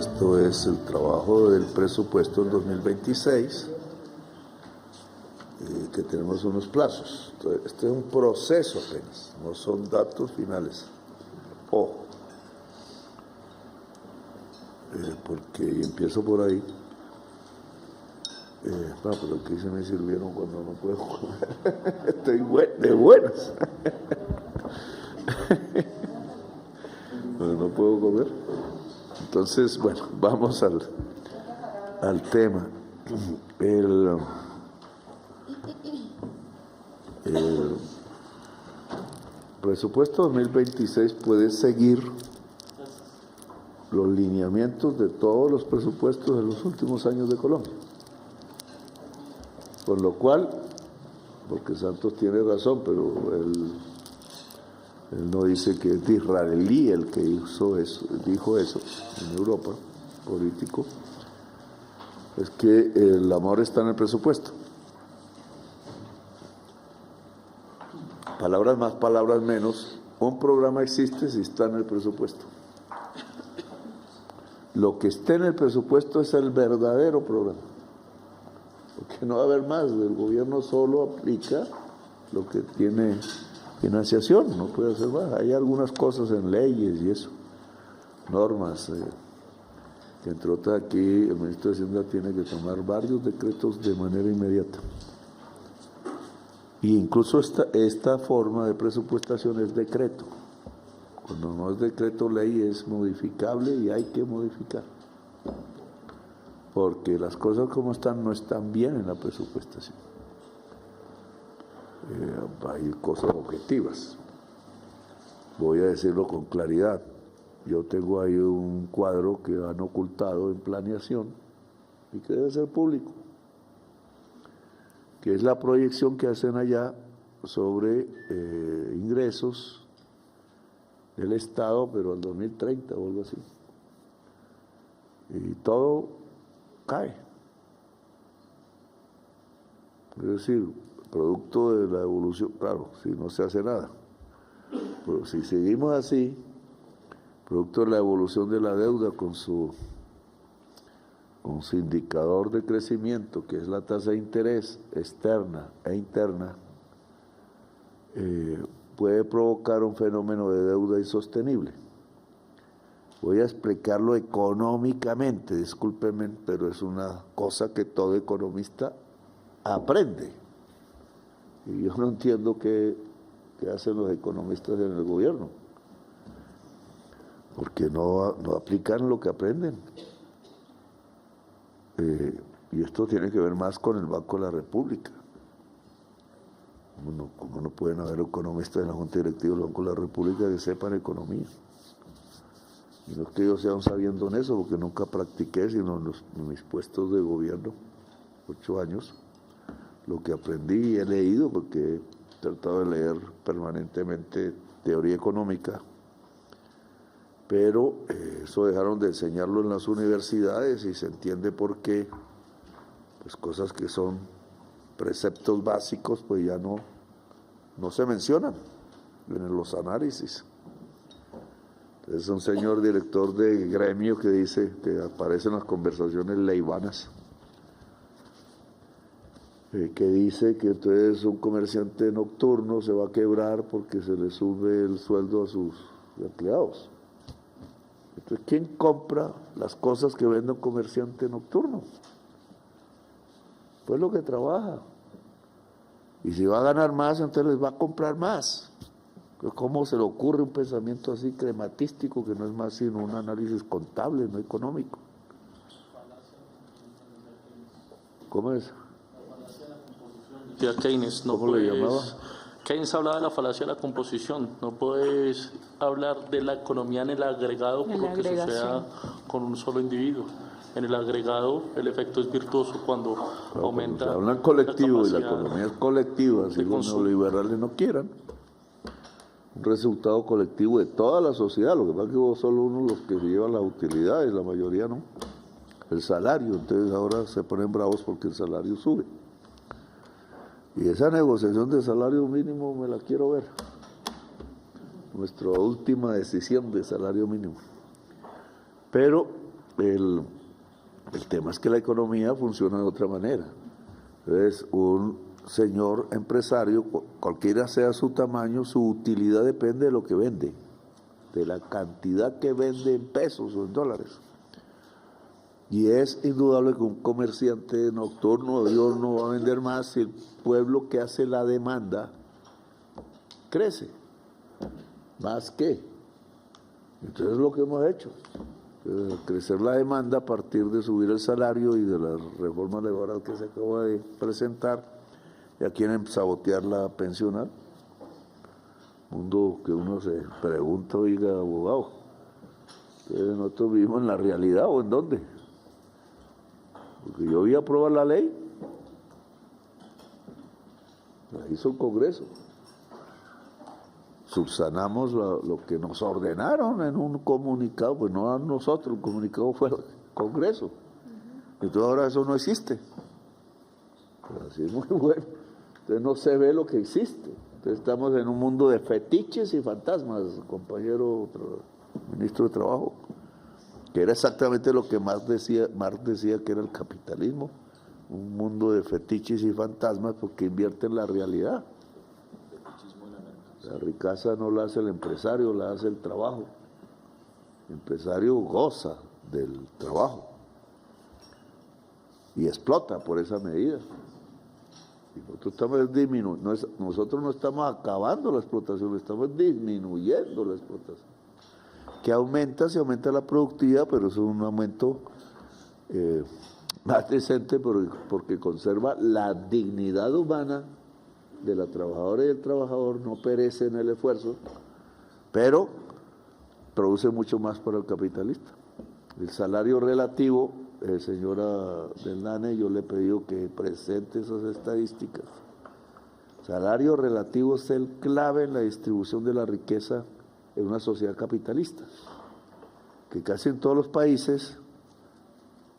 Esto es el trabajo del presupuesto del 2026, que tenemos unos plazos. Entonces, este es un proceso apenas, no son datos finales. Ojo, porque empiezo por ahí. Pero aquí se me sirvieron cuando no puedo comer. Estoy de buenas. No puedo comer. Entonces, bueno, vamos al tema. El presupuesto 2026 puede seguir los lineamientos de todos los presupuestos de los últimos años de Colombia. Por lo cual, porque Santos tiene razón, pero él no dice que es Disraeli el que dijo eso en Europa, político, es que el amor está en el presupuesto. Palabras más, palabras menos, un programa existe si está en el presupuesto. Lo que esté en el presupuesto es el verdadero programa. Porque no va a haber más, el gobierno solo aplica lo que tiene financiación, no puede hacer más. Hay algunas cosas en leyes y eso, normas, que entre otras aquí el ministro de Hacienda tiene que tomar varios decretos de manera inmediata. Y incluso esta forma de presupuestación es decreto. Cuando no es decreto ley es modificable y hay que modificar. Porque las cosas como están no están bien en la presupuestación. Hay cosas objetivas. Voy a decirlo con claridad. Yo tengo ahí un cuadro que han ocultado en planeación y que debe ser público, que es la proyección que hacen allá sobre ingresos del Estado, pero al 2030 o algo así. Y todo cae. Es decir, producto de la evolución, claro, si no se hace nada. Pero si seguimos así, producto de la evolución de la deuda con su indicador de crecimiento, que es la tasa de interés externa e interna, puede provocar un fenómeno de deuda insostenible. Voy a explicarlo económicamente, discúlpenme, pero es una cosa que todo economista aprende. Y yo no entiendo qué hacen los economistas en el gobierno, porque no aplican lo que aprenden. Y esto tiene que ver más con el Banco de la República. Como no pueden haber economistas en la Junta Directiva del Banco de la República que sepan economía. Y no es que yo sea un sabiendo en eso, porque nunca practiqué, sino en mis puestos de gobierno, 8 años, lo que aprendí y he leído, porque he tratado de leer permanentemente teoría económica, pero eso dejaron de enseñarlo en las universidades y se entiende por qué, pues cosas que son preceptos básicos, pues ya no se mencionan en los análisis. Es un señor director de gremio que dice que aparecen las conversaciones leivanas, que dice que entonces un comerciante nocturno se va a quebrar porque se le sube el sueldo a sus empleados. Entonces, ¿quién compra las cosas que vende un comerciante nocturno? Pues lo que trabaja. Y si va a ganar más, entonces les va a comprar más. ¿Cómo se le ocurre un pensamiento así crematístico que no es más sino un análisis contable, no económico? ¿Cómo es? Decía Keynes, no ¿Cómo le llamaba? Keynes hablaba de la falacia de la composición. No puedes hablar de la economía en el agregado por lo que suceda con un solo individuo. En el agregado el efecto es virtuoso cuando aumenta. Se habla en colectivo y la economía es colectiva, así los neoliberales no quieran. Un resultado colectivo de toda la sociedad. Lo que pasa es que vos solo uno los que se llevan las utilidades, la mayoría no. El salario, entonces ahora se ponen bravos porque el salario sube. Y esa negociación de salario mínimo me la quiero ver. Nuestra última decisión de salario mínimo. Pero el tema es que la economía funciona de otra manera. Entonces, un señor empresario, cualquiera sea su tamaño, su utilidad depende de lo que vende, de la cantidad que vende en pesos o en dólares. Y es indudable que un comerciante nocturno no va a vender más si el pueblo que hace la demanda crece. ¿Más qué? Entonces es lo que hemos hecho. Crecer la demanda a partir de subir el salario y de la reforma laboral que se acaba de presentar. Ya quieren sabotear la pensional. Mundo que uno se pregunta, oiga, abogado, ¿nosotros vivimos en la realidad o en dónde? Porque yo vi aprobar la ley, la hizo el Congreso. Subsanamos lo que nos ordenaron en un comunicado, pues no a nosotros, el comunicado fue al Congreso. Entonces ahora eso no existe. Pero así es muy bueno. Entonces no se ve lo que existe. Entonces estamos en un mundo de fetiches y fantasmas, compañero ministro de Trabajo, que era exactamente lo que Marx decía que era el capitalismo, un mundo de fetiches y fantasmas porque invierte en la realidad. La riqueza no la hace el empresario, la hace el trabajo. El empresario goza del trabajo y explota por esa medida. Y nosotros no estamos acabando la explotación, estamos disminuyendo la explotación. Que se aumenta la productividad, pero es un aumento más decente porque conserva la dignidad humana de la trabajadora y del trabajador, no perece en el esfuerzo, pero produce mucho más para el capitalista. El salario relativo, señora Del Nane, yo le he pedido que presente esas estadísticas. Salario relativo es el clave en la distribución de la riqueza en una sociedad capitalista, que casi en todos los países,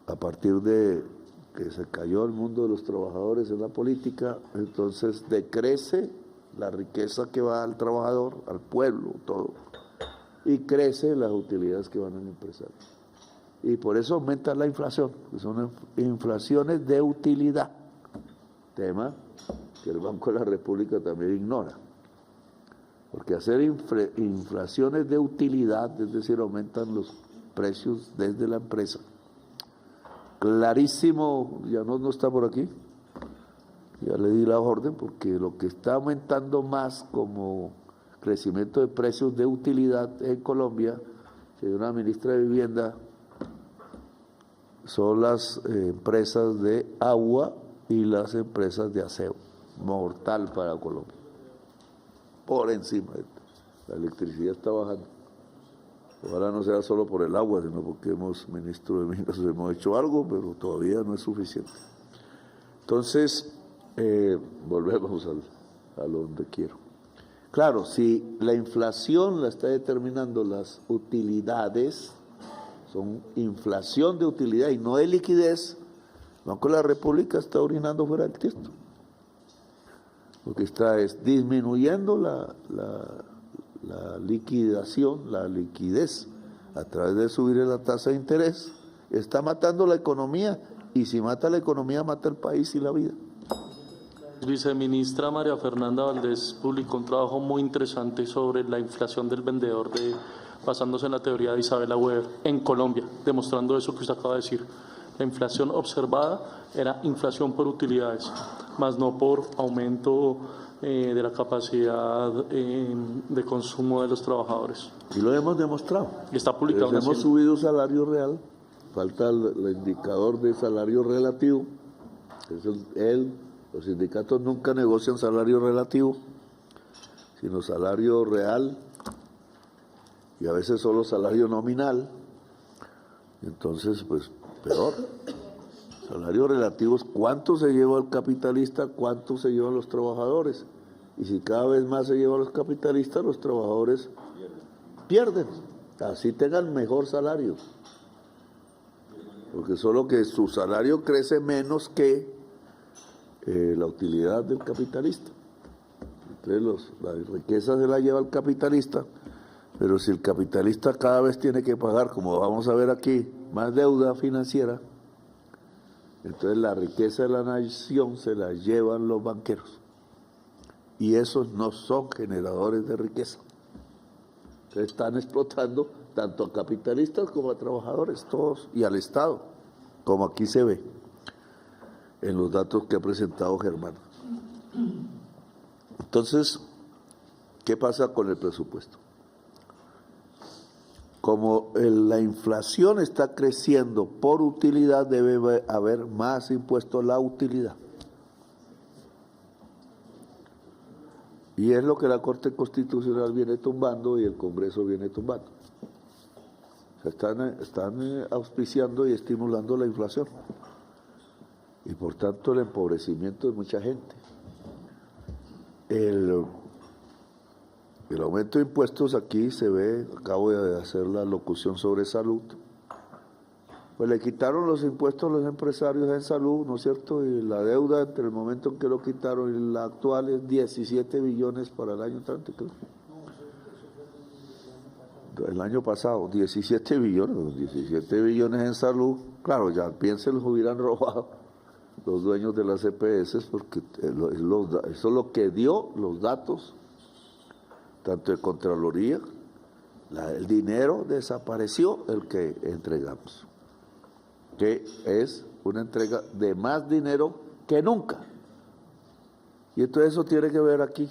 a partir de que se cayó el mundo de los trabajadores en la política, entonces decrece la riqueza que va al trabajador, al pueblo, todo, y crece las utilidades que van al empresario. Y por eso aumenta la inflación, que son inflaciones de utilidad, tema que el Banco de la República también ignora. Porque hacer inflaciones de utilidad, es decir, aumentan los precios desde la empresa. Clarísimo, ya no está por aquí, ya le di la orden, porque lo que está aumentando más como crecimiento de precios de utilidad en Colombia, señora ministra de Vivienda, son las empresas de agua y las empresas de aseo, mortal para Colombia. Por encima, la electricidad está bajando. Ojalá no sea solo por el agua, sino porque ministro de Minas, hemos hecho algo, pero todavía no es suficiente. Entonces, volvemos a donde quiero. Claro, si la inflación la está determinando las utilidades, son inflación de utilidad y no de liquidez, el Banco de la República está orinando fuera del tiesto. Lo que está es disminuyendo la liquidación, la liquidez, a través de subir la tasa de interés, está matando la economía, y si mata la economía, mata el país y la vida. Viceministra María Fernanda Valdés publicó un trabajo muy interesante sobre la inflación del vendedor, basándose en la teoría de Isabella Weber en Colombia, demostrando eso que usted acaba de decir. La inflación observada era inflación por utilidades, más no por aumento de la capacidad de consumo de los trabajadores. Y lo hemos demostrado. Y está publicado. Hemos subido salario real, falta el indicador de salario relativo. Los sindicatos nunca negocian salario relativo, sino salario real, y a veces solo salario nominal. Entonces, pues, peor. Salario relativo es cuánto se lleva el capitalista, cuánto se llevan los trabajadores. Y si cada vez más se llevan los capitalistas, los trabajadores pierden. Así tengan mejor salario. Porque solo que su salario crece menos que la utilidad del capitalista. Entonces la riqueza se la lleva el capitalista, pero si el capitalista cada vez tiene que pagar, como vamos a ver aquí, más deuda financiera, entonces la riqueza de la nación se la llevan los banqueros. Y esos no son generadores de riqueza. Entonces están explotando tanto a capitalistas como a trabajadores, todos, y al Estado, como aquí se ve en los datos que ha presentado Germán. Entonces, ¿qué pasa con el presupuesto? Como la inflación está creciendo por utilidad, debe haber más impuesto a la utilidad. Y es lo que la Corte Constitucional viene tumbando y el Congreso viene tumbando. O sea, están auspiciando y estimulando la inflación. Y por tanto el empobrecimiento de mucha gente. El aumento de impuestos aquí se ve, acabo de hacer la locución sobre salud, pues le quitaron los impuestos a los empresarios en salud, ¿no es cierto? Y la deuda entre el momento en que lo quitaron y la actual es 17 billones para el año entrante, creo. El año pasado, 17 billones en salud. Claro, ya bien se los hubieran robado los dueños de las EPS, porque eso es lo que dio los datos, tanto de Contraloría, el dinero desapareció, el que entregamos, que es una entrega de más dinero que nunca. Y entonces eso tiene que ver aquí,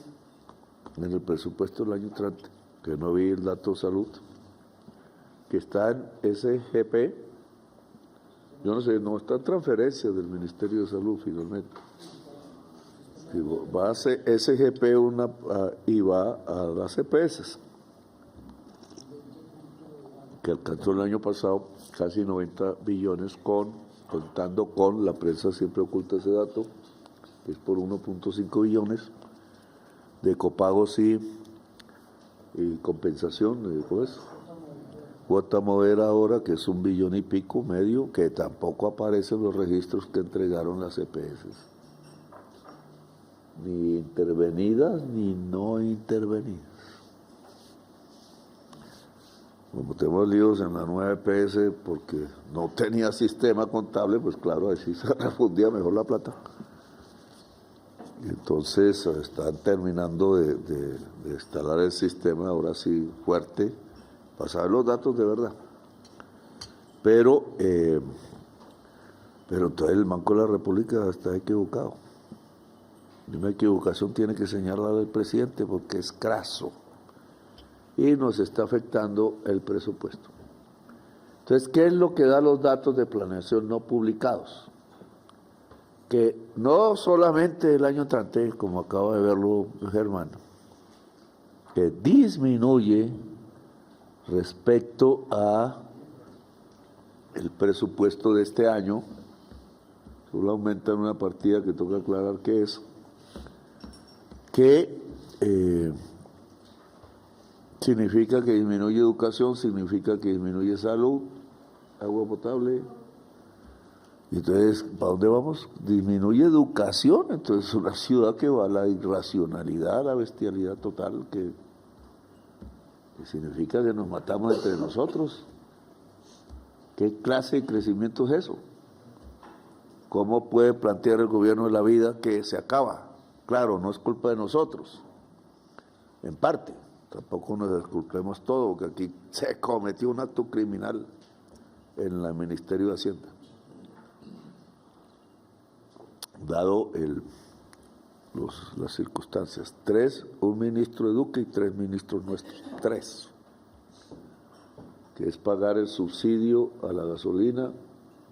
en el presupuesto del año entrante, que no vi el dato de salud, que está en SGP, yo no sé, no está en transferencia del Ministerio de Salud finalmente. Digo, va a ser SGP y va a las EPS, que alcanzó el año pasado casi 90 billones contando con, la prensa siempre oculta ese dato, que es por 1.5 billones de copagos y compensación, pues, cuota modera ahora, que es 1 billón y pico, medio, que tampoco aparecen en los registros que entregaron las EPS. Ni intervenidas ni no intervenidas. Como tenemos líos en la nueva EPS porque no tenía sistema contable, pues claro, así se refundía mejor la plata. Y entonces están terminando de instalar el sistema, ahora sí fuerte, para saber los datos de verdad. Pero entonces el Banco de la República está equivocado. Y una equivocación tiene que señalar al presidente porque es craso y nos está afectando el presupuesto. Entonces, ¿qué es lo que da los datos de planeación no publicados? Que no solamente el año entrante, como acaba de verlo Germán, que disminuye respecto a el presupuesto de este año, solo aumenta en una partida que toca aclarar qué es, que significa que disminuye educación, significa que disminuye salud, agua potable. Y entonces, ¿para dónde vamos? Disminuye educación, entonces una ciudad que va a la irracionalidad, a la bestialidad total, que significa que nos matamos entre nosotros. ¿Qué clase de crecimiento es eso? ¿Cómo puede plantear el gobierno de la vida que se acaba? Claro, no es culpa de nosotros, en parte, tampoco nos desculpemos todo, porque aquí se cometió un acto criminal en el Ministerio de Hacienda, dado las circunstancias. Un ministro de Duque y 3 ministros nuestros, 3, que es pagar el subsidio a la gasolina,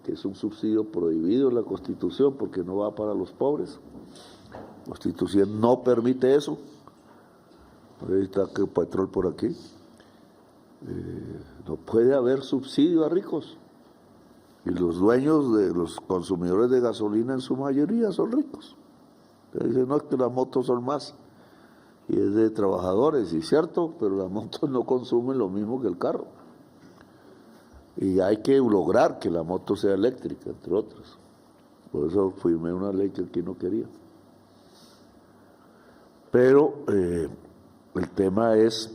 que es un subsidio prohibido en la Constitución porque no va para los pobres. La Constitución no permite eso. Ahí está que el petróleo por aquí. No puede haber subsidio a ricos. Y los dueños de los consumidores de gasolina en su mayoría son ricos. Entonces dicen, no, es que las motos son más. Y es de trabajadores, y cierto, pero las motos no consumen lo mismo que el carro. Y hay que lograr que la moto sea eléctrica, entre otras. Por eso firmé una ley que aquí no quería. Pero el tema es,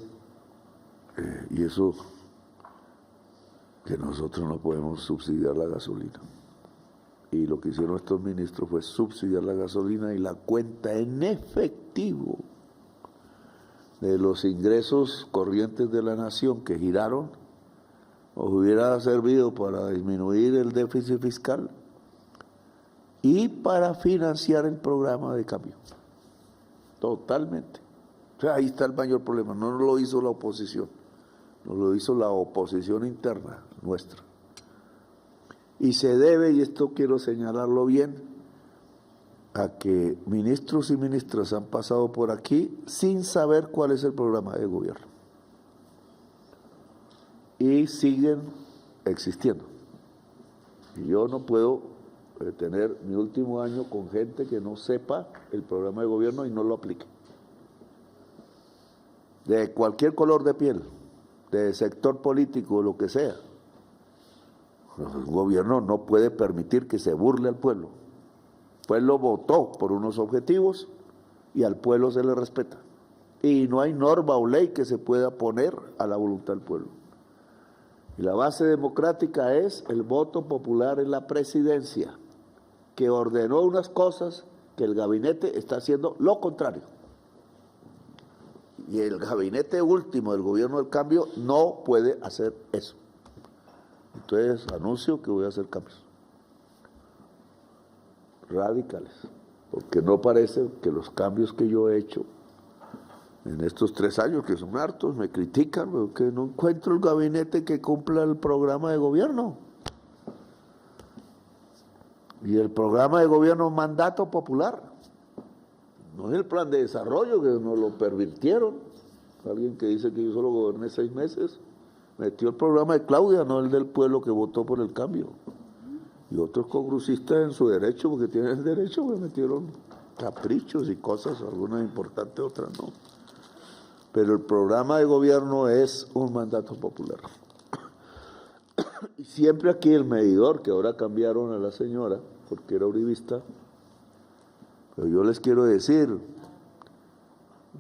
y eso que nosotros no podemos subsidiar la gasolina. Y lo que hicieron estos ministros fue subsidiar la gasolina y la cuenta en efectivo de los ingresos corrientes de la nación que giraron nos hubiera servido para disminuir el déficit fiscal y para financiar el programa de cambio. Totalmente. O sea, ahí está el mayor problema. No lo hizo la oposición, no lo hizo la oposición interna nuestra. Y se debe, y esto quiero señalarlo bien, a que ministros y ministras han pasado por aquí sin saber cuál es el programa de gobierno. Y siguen existiendo. Y yo no puedo tener mi último año con gente que no sepa el programa de gobierno y no lo aplique. De cualquier color de piel, de sector político, lo que sea. El gobierno no puede permitir que se burle al pueblo. El pueblo votó por unos objetivos y al pueblo se le respeta. Y no hay norma o ley que se pueda poner a la voluntad del pueblo. Y la base democrática es el voto popular en la presidencia, que ordenó unas cosas que el gabinete está haciendo lo contrario. Y el gabinete último del gobierno del cambio no puede hacer eso. Entonces anuncio que voy a hacer cambios radicales, porque no parece que los cambios que yo he hecho en estos 3 años, que son hartos, me critican, porque no encuentro el gabinete que cumpla el programa de gobierno. Y el programa de gobierno es mandato popular, no es el plan de desarrollo que nos lo pervirtieron. Alguien que dice que yo solo goberné 6 meses, metió el programa de Claudia, no el del pueblo que votó por el cambio. Y otros congresistas en su derecho, porque tienen el derecho, me metieron caprichos y cosas, algunas importantes, otras no. Pero el programa de gobierno es un mandato popular. Y siempre aquí el medidor, que ahora cambiaron a la señora, porque era uribista, pero yo les quiero decir,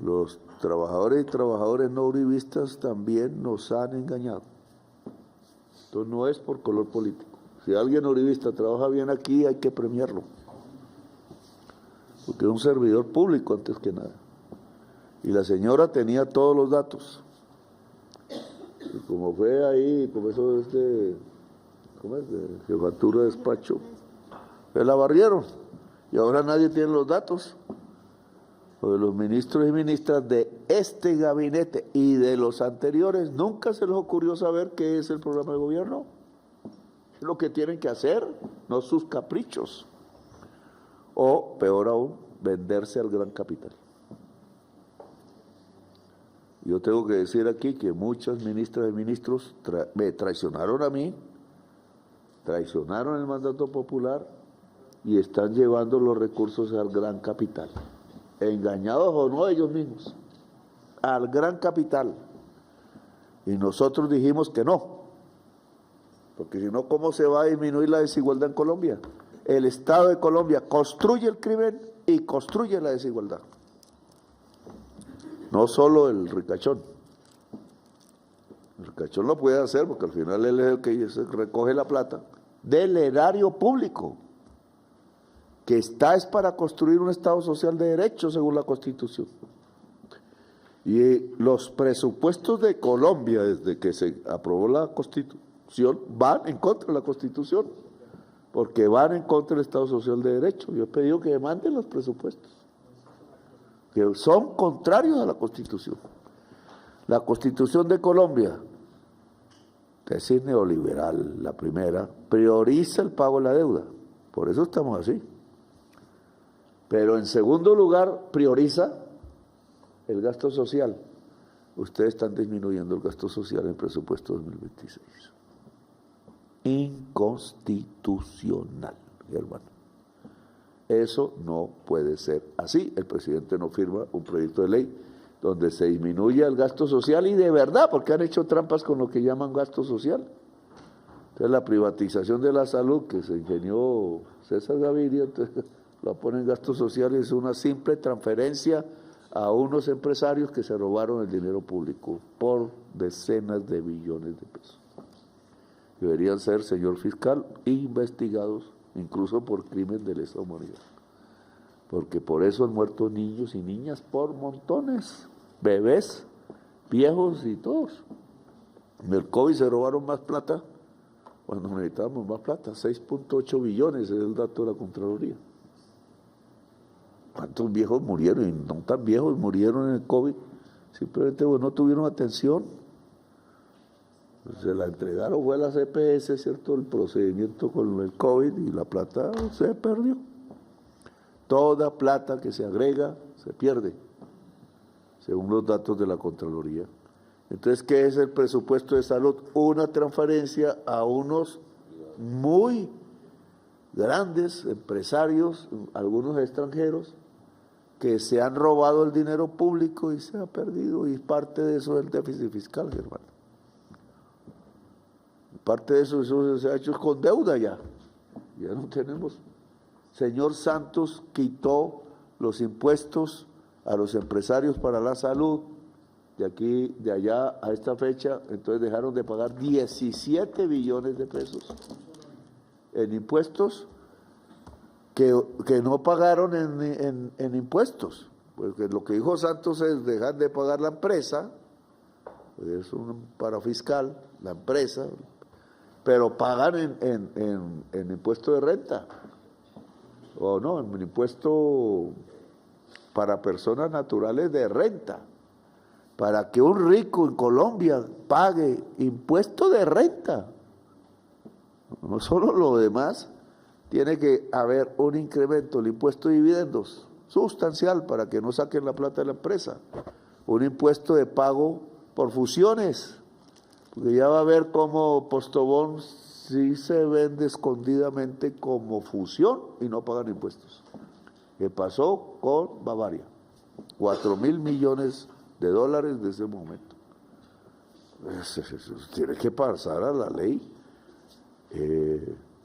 los trabajadores y trabajadores no uribistas también nos han engañado. Entonces no es por color político. Si alguien uribista trabaja bien aquí, hay que premiarlo, porque es un servidor público antes que nada. Y la señora tenía todos los datos. Y como fue ahí, como eso es de, ¿cómo es? De jefatura de despacho, se la barrieron. Y ahora nadie tiene los datos. O de los ministros y ministras de este gabinete y de los anteriores, nunca se les ocurrió saber qué es el programa de gobierno. Es lo que tienen que hacer, no sus caprichos. O, peor aún, venderse al gran capital. Yo tengo que decir aquí que muchas ministras y ministros me traicionaron a mí, traicionaron el mandato popular y están llevando los recursos al gran capital. Engañados o no ellos mismos, al gran capital. Y nosotros dijimos que no, porque si no, ¿cómo se va a disminuir la desigualdad en Colombia? El Estado de Colombia construye el crimen y construye la desigualdad. No solo el ricachón. El ricachón lo puede hacer porque al final él es el que se recoge la plata del erario público, que es para construir un Estado social de derecho según la Constitución. Y los presupuestos de Colombia, desde que se aprobó la Constitución, van en contra de la Constitución, porque van en contra del Estado social de derecho. Yo he pedido que manden los presupuestos, que son contrarios a la Constitución. La Constitución de Colombia, que es neoliberal, la primera, prioriza el pago de la deuda. Por eso estamos así. Pero en segundo lugar, prioriza el gasto social. Ustedes están disminuyendo el gasto social en el presupuesto 2026. Inconstitucional, hermano. Eso no puede ser así. El presidente no firma un proyecto de ley donde se disminuya el gasto social, y de verdad, porque han hecho trampas con lo que llaman gasto social. Entonces la privatización de la salud que se ingenió César Gaviria, entonces lo ponen en gasto social, y es una simple transferencia a unos empresarios que se robaron el dinero público por decenas de billones de pesos. deberían ser, señor fiscal, investigados incluso por crimen de lesa humanidad. Porque por eso han muerto niños y niñas por montones, bebés, viejos y todos. En el COVID se robaron más plata cuando necesitábamos más plata, 6.8 billones es el dato de la Contraloría. ¿Cuántos viejos murieron? Y no tan viejos murieron en el COVID, simplemente no tuvieron atención. Se la entregaron, fue a la CPS, ¿cierto? El procedimiento con el COVID y la plata se perdió. Toda plata que se agrega se pierde, según los datos de la Contraloría. Entonces, ¿qué es el presupuesto de salud? Una transferencia a unos muy grandes empresarios, algunos extranjeros, que se han robado el dinero público y se ha perdido, y parte de eso es el déficit fiscal, hermano. Parte de eso se ha hecho con deuda ya no tenemos. Señor Santos quitó los impuestos a los empresarios para la salud, de aquí, de allá a esta fecha, entonces dejaron de pagar 17 billones de pesos en impuestos que no pagaron en impuestos. Porque lo que dijo Santos es dejar de pagar la empresa, es un parafiscal, la empresa, pero pagan en impuesto de renta, o no, en impuesto para personas naturales de renta. Para que un rico en Colombia pague impuesto de renta, no solo lo demás, tiene que haber un incremento del impuesto de dividendos sustancial para que no saquen la plata de la empresa, un impuesto de pago por fusiones, porque ya va a haber cómo Postobón sí se vende escondidamente como fusión y no pagan impuestos. ¿Qué pasó con Bavaria? 4.000 millones de dólares de ese momento. Eso tiene que pasar a la ley.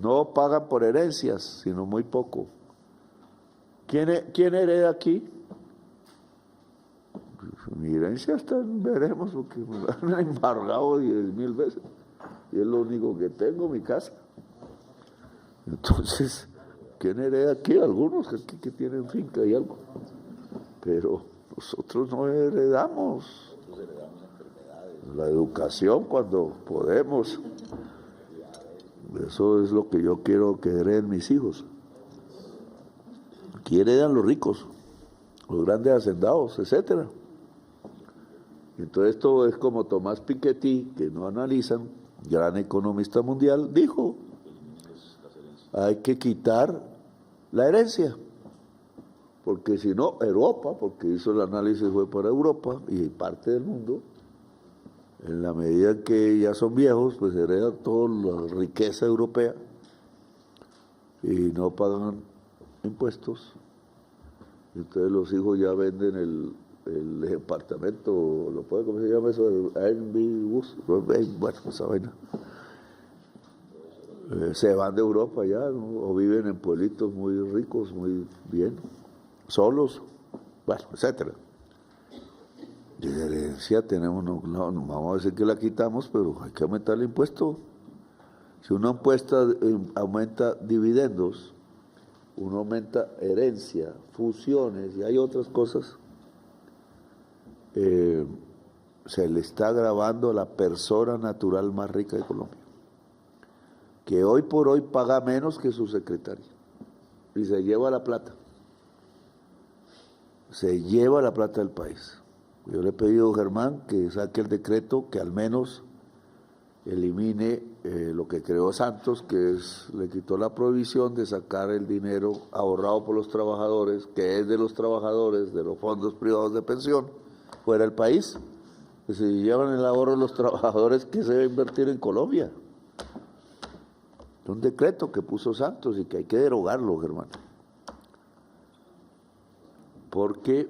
No pagan por herencias, sino muy poco. ¿Quién hereda aquí? Mi herencia veremos, porque me la han embargado 10.000 veces. Y es lo único que tengo, mi casa. Entonces, ¿quién hereda aquí? Algunos que tienen finca y algo. Pero nosotros no heredamos. La educación cuando podemos. Eso es lo que yo quiero que hereden mis hijos. Aquí heredan los ricos, los grandes hacendados, etcétera. Entonces esto es como Tomás Piketty, que no analizan, gran economista mundial, dijo, hay que quitar la herencia. Porque si no, Europa, porque hizo el análisis fue para Europa y parte del mundo, en la medida que ya son viejos, pues heredan toda la riqueza europea y no pagan impuestos. Entonces los hijos ya venden el departamento, ¿cómo se llama eso? El Airbnb, bueno, esa vaina. Se van de Europa ya, ¿no? O viven en pueblitos muy ricos, muy bien, solos, bueno, etcétera. De herencia tenemos, no vamos a decir que la quitamos, pero hay que aumentar el impuesto. Si uno aumenta dividendos, uno aumenta herencia, fusiones y hay otras cosas, se le está agravando a la persona natural más rica de Colombia, que hoy por hoy paga menos que su secretaria y se lleva la plata. Se lleva la plata del país. Yo le he pedido a Germán que saque el decreto que al menos elimine lo que creó Santos, que le quitó la prohibición de sacar el dinero ahorrado por los trabajadores, que es de los trabajadores, de los fondos privados de pensión, fuera del país. Que se llevan el ahorro de los trabajadores que se debe invertir en Colombia. Es un decreto que puso Santos y que hay que derogarlo, Germán. Porque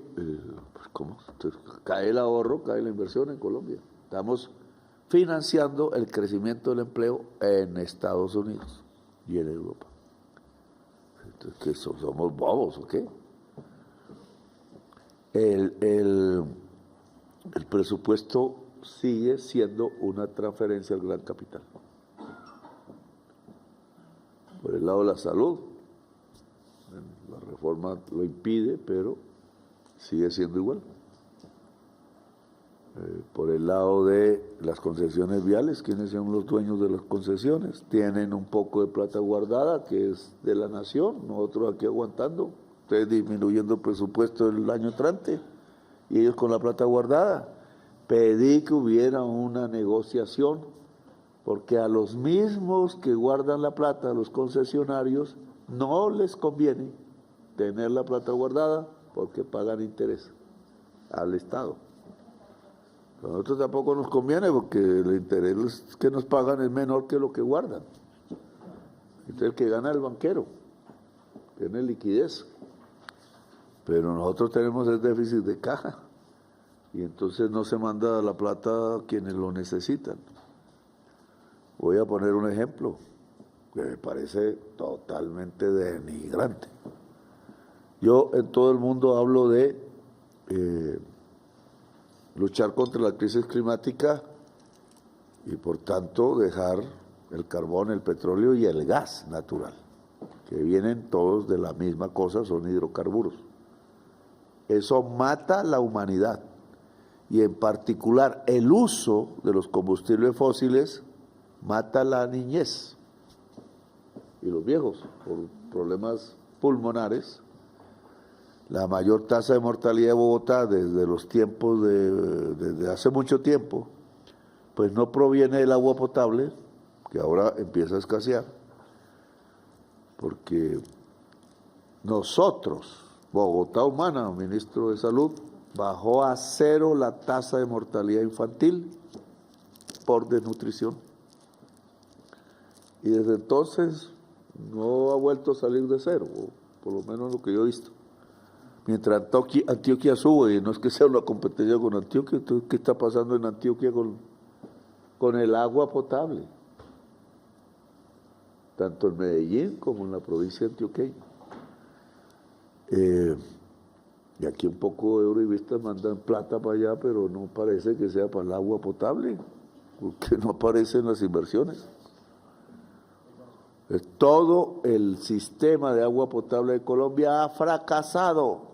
¿cómo? Entonces, cae el ahorro, cae la inversión en Colombia. Estamos financiando el crecimiento del empleo en Estados Unidos y en Europa. Entonces, ¿qué somos bobos o qué? El presupuesto sigue siendo una transferencia al gran capital. lado de la salud, la reforma lo impide, pero sigue siendo igual. Por el lado de las concesiones viales, ¿quiénes son los dueños de las concesiones? Tienen un poco de plata guardada, que es de la nación, nosotros aquí aguantando, ustedes disminuyendo el presupuesto del año entrante, y ellos con la plata guardada. Pedí que hubiera una negociación, porque a los mismos que guardan la plata, a los concesionarios, no les conviene tener la plata guardada, porque pagan interés al Estado. A nosotros tampoco nos conviene porque el interés que nos pagan es menor que lo que guardan. Entonces el que gana es el banquero, tiene liquidez. Pero nosotros tenemos el déficit de caja y entonces no se manda la plata a quienes lo necesitan. Voy a poner un ejemplo que me parece totalmente denigrante. Yo en todo el mundo hablo de luchar contra la crisis climática y por tanto dejar el carbón, el petróleo y el gas natural, que vienen todos de la misma cosa, son hidrocarburos. Eso mata la humanidad y en particular el uso de los combustibles fósiles mata la niñez y los viejos por problemas pulmonares. La mayor tasa de mortalidad de Bogotá desde los tiempos desde hace mucho tiempo, pues no proviene del agua potable, que ahora empieza a escasear, porque nosotros, Bogotá Humana, ministro de Salud, bajó a 0 la tasa de mortalidad infantil por desnutrición. Y desde entonces no ha vuelto a salir de 0, o por lo menos lo que yo he visto. Mientras Antioquia sube, y no es que sea una competencia con Antioquia, entonces, ¿qué está pasando en Antioquia con el agua potable? Tanto en Medellín como en la provincia antioqueña. Y aquí un poco de eurovistas mandan plata para allá, pero no parece que sea para el agua potable, porque no aparecen las inversiones. Todo el sistema de agua potable de Colombia ha fracasado.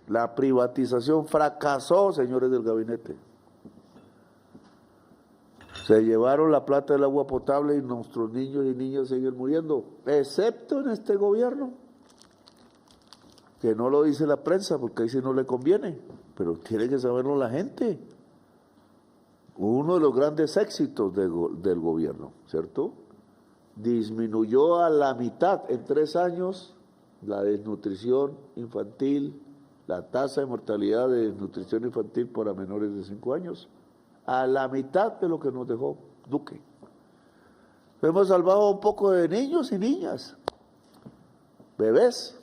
La privatización fracasó, señores del gabinete. Se llevaron la plata del agua potable y nuestros niños y niñas siguen muriendo, excepto en este gobierno, que no lo dice la prensa porque ahí sí no le conviene, pero tiene que saberlo la gente. Uno de los grandes éxitos del gobierno, ¿cierto? Disminuyó a la mitad en 3 años la desnutrición infantil, la tasa de mortalidad de desnutrición infantil para menores de 5 años, a la mitad de lo que nos dejó Duque. Hemos salvado un poco de niños y niñas, bebés.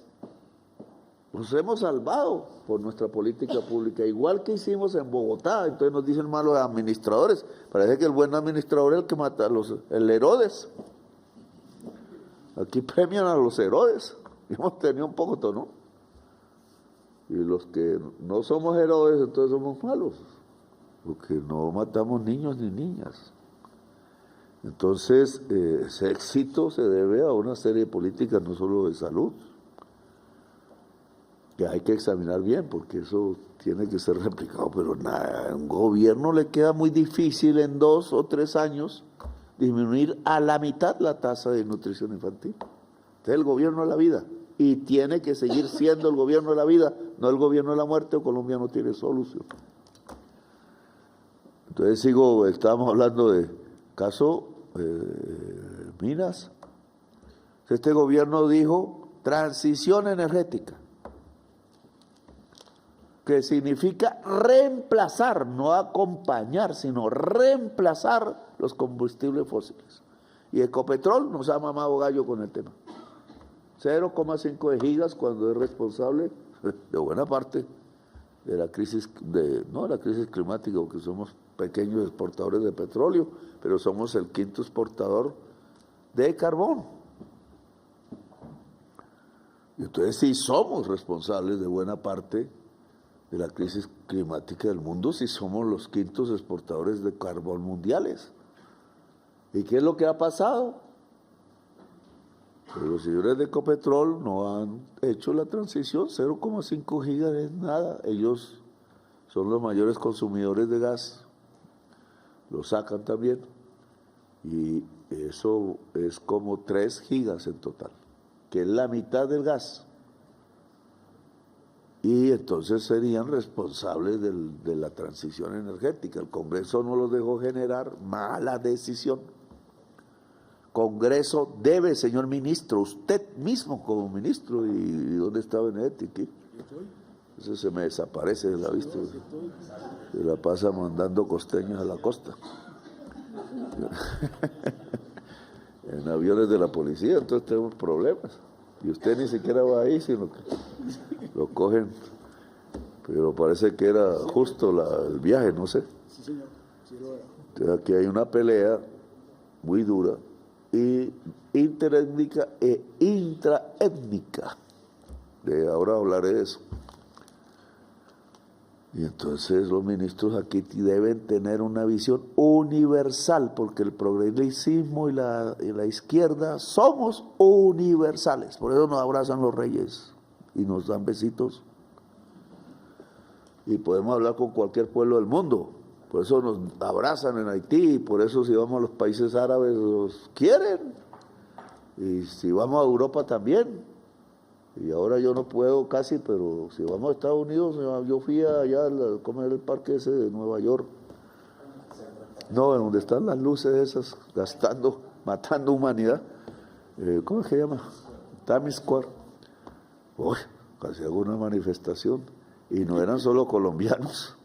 Nos hemos salvado por nuestra política pública, igual que hicimos en Bogotá. Entonces nos dicen malos administradores. Parece que el buen administrador es el que mata a el Herodes. Aquí premian a los Herodes. Hemos tenido un poco, ¿no? Y los que no somos Herodes, entonces somos malos, porque no matamos niños ni niñas. Entonces, ese éxito se debe a una serie de políticas, no solo de salud, que hay que examinar bien, porque eso tiene que ser replicado, pero nada, a un gobierno le queda muy difícil en 2 o 3 años disminuir a la mitad la tasa de nutrición infantil. Este es el gobierno de la vida, y tiene que seguir siendo el gobierno de la vida, no el gobierno de la muerte, o Colombia no tiene solución. Entonces estábamos hablando de caso Minas. Este gobierno dijo transición energética, que significa reemplazar, no acompañar, sino reemplazar los combustibles fósiles. Y Ecopetrol nos ha mamado gallo con el tema. 0,5 de gigas cuando es responsable de buena parte de la crisis, no la crisis climática, porque somos pequeños exportadores de petróleo, pero somos el 5º exportador de carbón. Y entonces sí somos responsables de buena parte de la crisis climática del mundo, si somos los 5º exportadores de carbón mundiales. ¿Y qué es lo que ha pasado? Pero los señores de Ecopetrol no han hecho la transición, 0,5 gigas es nada. Ellos son los mayores consumidores de gas, lo sacan también, y eso es como 3 gigas en total, que es la mitad del gas. Y entonces serían responsables de la transición energética. El Congreso no los dejó generar, mala decisión. Congreso debe, señor ministro, usted mismo como ministro, ¿y dónde está Benedetti? ¿Qué? Ese se me desaparece de la vista, se la pasa mandando costeños a la costa. En aviones de la policía, entonces tenemos problemas. Y usted ni siquiera va ahí, sino que lo cogen. Pero parece que era justo el viaje, no sé. Sí, señor. Sí, lo era. Entonces aquí hay una pelea muy dura, y interétnica e intraétnica. Ahora hablaré de eso. Y entonces los ministros aquí deben tener una visión universal, porque el progresismo y la izquierda somos universales. Por eso nos abrazan los reyes y nos dan besitos. Y podemos hablar con cualquier pueblo del mundo. Por eso nos abrazan en Haití, y por eso si vamos a los países árabes los quieren. Y si vamos a Europa también. Y ahora yo no puedo casi, pero si vamos a Estados Unidos, yo fui allá a comer el parque ese de Nueva York. No, en donde están las luces esas, gastando, matando humanidad. ¿Cómo es que se llama? Times Square. Uy, casi hago una manifestación. Y no eran solo colombianos.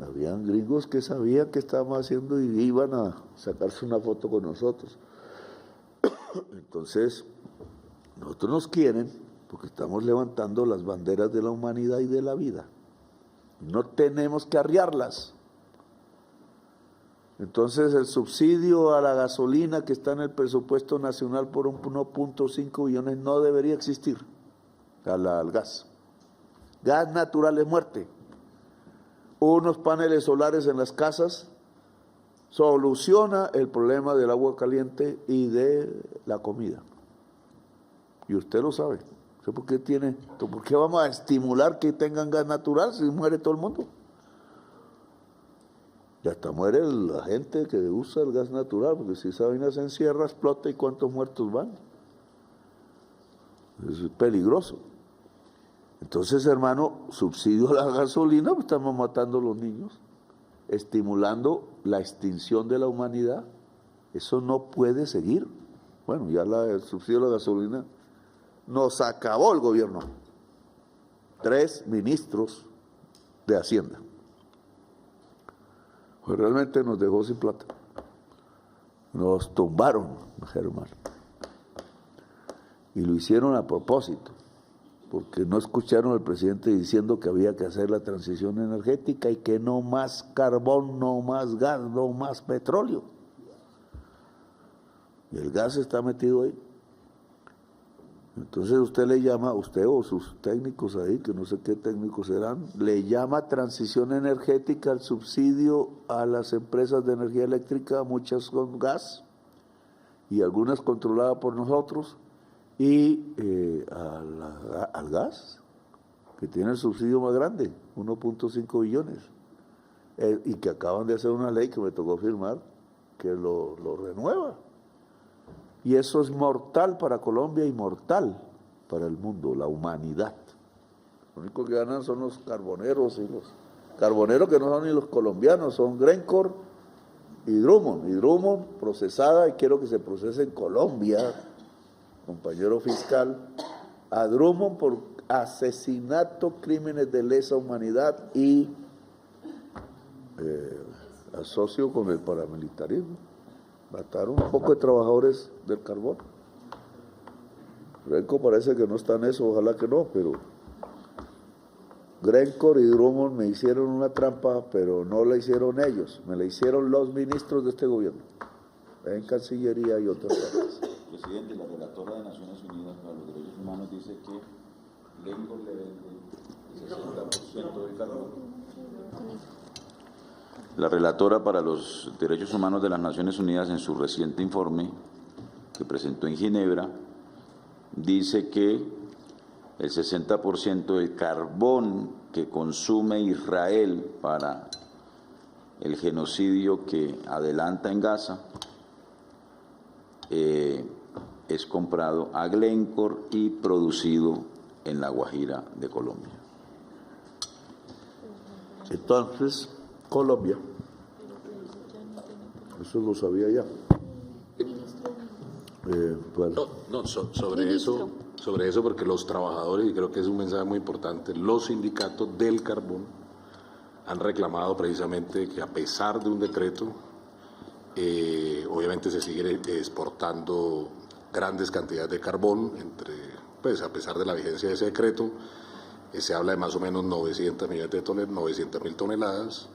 Habían gringos que sabían qué estábamos haciendo y iban a sacarse una foto con nosotros. Entonces, nosotros nos quieren porque estamos levantando las banderas de la humanidad y de la vida. No tenemos que arriarlas. Entonces, el subsidio a la gasolina que está en el presupuesto nacional por 1.5 billones no debería existir, al gas. Gas natural es muerte. Unos paneles solares en las casas soluciona el problema del agua caliente y de la comida. Y usted lo sabe. ¿Por qué vamos a estimular que tengan gas natural si muere todo el mundo? Y hasta muere la gente que usa el gas natural, porque si esa vaina se encierra, explota, y ¿cuántos muertos van? Es peligroso. Entonces, hermano, subsidio a la gasolina, pues estamos matando a los niños, estimulando la extinción de la humanidad. Eso no puede seguir. Bueno, ya el subsidio a la gasolina nos acabó el gobierno. 3 ministros de Hacienda. Pues realmente nos dejó sin plata. Nos tumbaron, hermano. Y lo hicieron a propósito, porque no escucharon al presidente diciendo que había que hacer la transición energética y que no más carbón, no más gas, no más petróleo. Y el gas está metido ahí. Entonces usted o sus técnicos ahí, que no sé qué técnicos serán, le llama transición energética al subsidio a las empresas de energía eléctrica, muchas con gas y algunas controladas por nosotros, y al gas, que tiene el subsidio más grande, 1.5 billones, y que acaban de hacer una ley que me tocó firmar, que lo renueva. Y eso es mortal para Colombia y mortal para el mundo, la humanidad. Lo único que ganan son los carboneros, y los carboneros que no son ni los colombianos, son Glencore y Drummond. Y Drummond procesada, y quiero que se procese en Colombia, compañero fiscal, a Drummond por asesinato, crímenes de lesa humanidad y asocio con el paramilitarismo. Mataron un poco de trabajadores del carbón. Glencore parece que no está en eso, ojalá que no, pero Glencore y Drummond me hicieron una trampa, pero no la hicieron ellos, me la hicieron los ministros de este gobierno, en Cancillería y otras partes. Presidente, la relatora de Naciones Unidas para los Derechos Humanos dice que Glencore le vende el 60% del carbón. La relatora para los Derechos Humanos de las Naciones Unidas, en su reciente informe, que presentó en Ginebra, dice que el 60% del carbón que consume Israel para el genocidio que adelanta en Gaza es comprado a Glencore y producido en La Guajira de Colombia. Entonces, Colombia, eso lo sabía ya. Bueno. Sobre eso, porque los trabajadores, y creo que es un mensaje muy importante, los sindicatos del carbón han reclamado precisamente que a pesar de un decreto, obviamente se sigue exportando grandes cantidades de carbón, pues a pesar de la vigencia de ese decreto, se habla de más o menos 900.000 toneladas,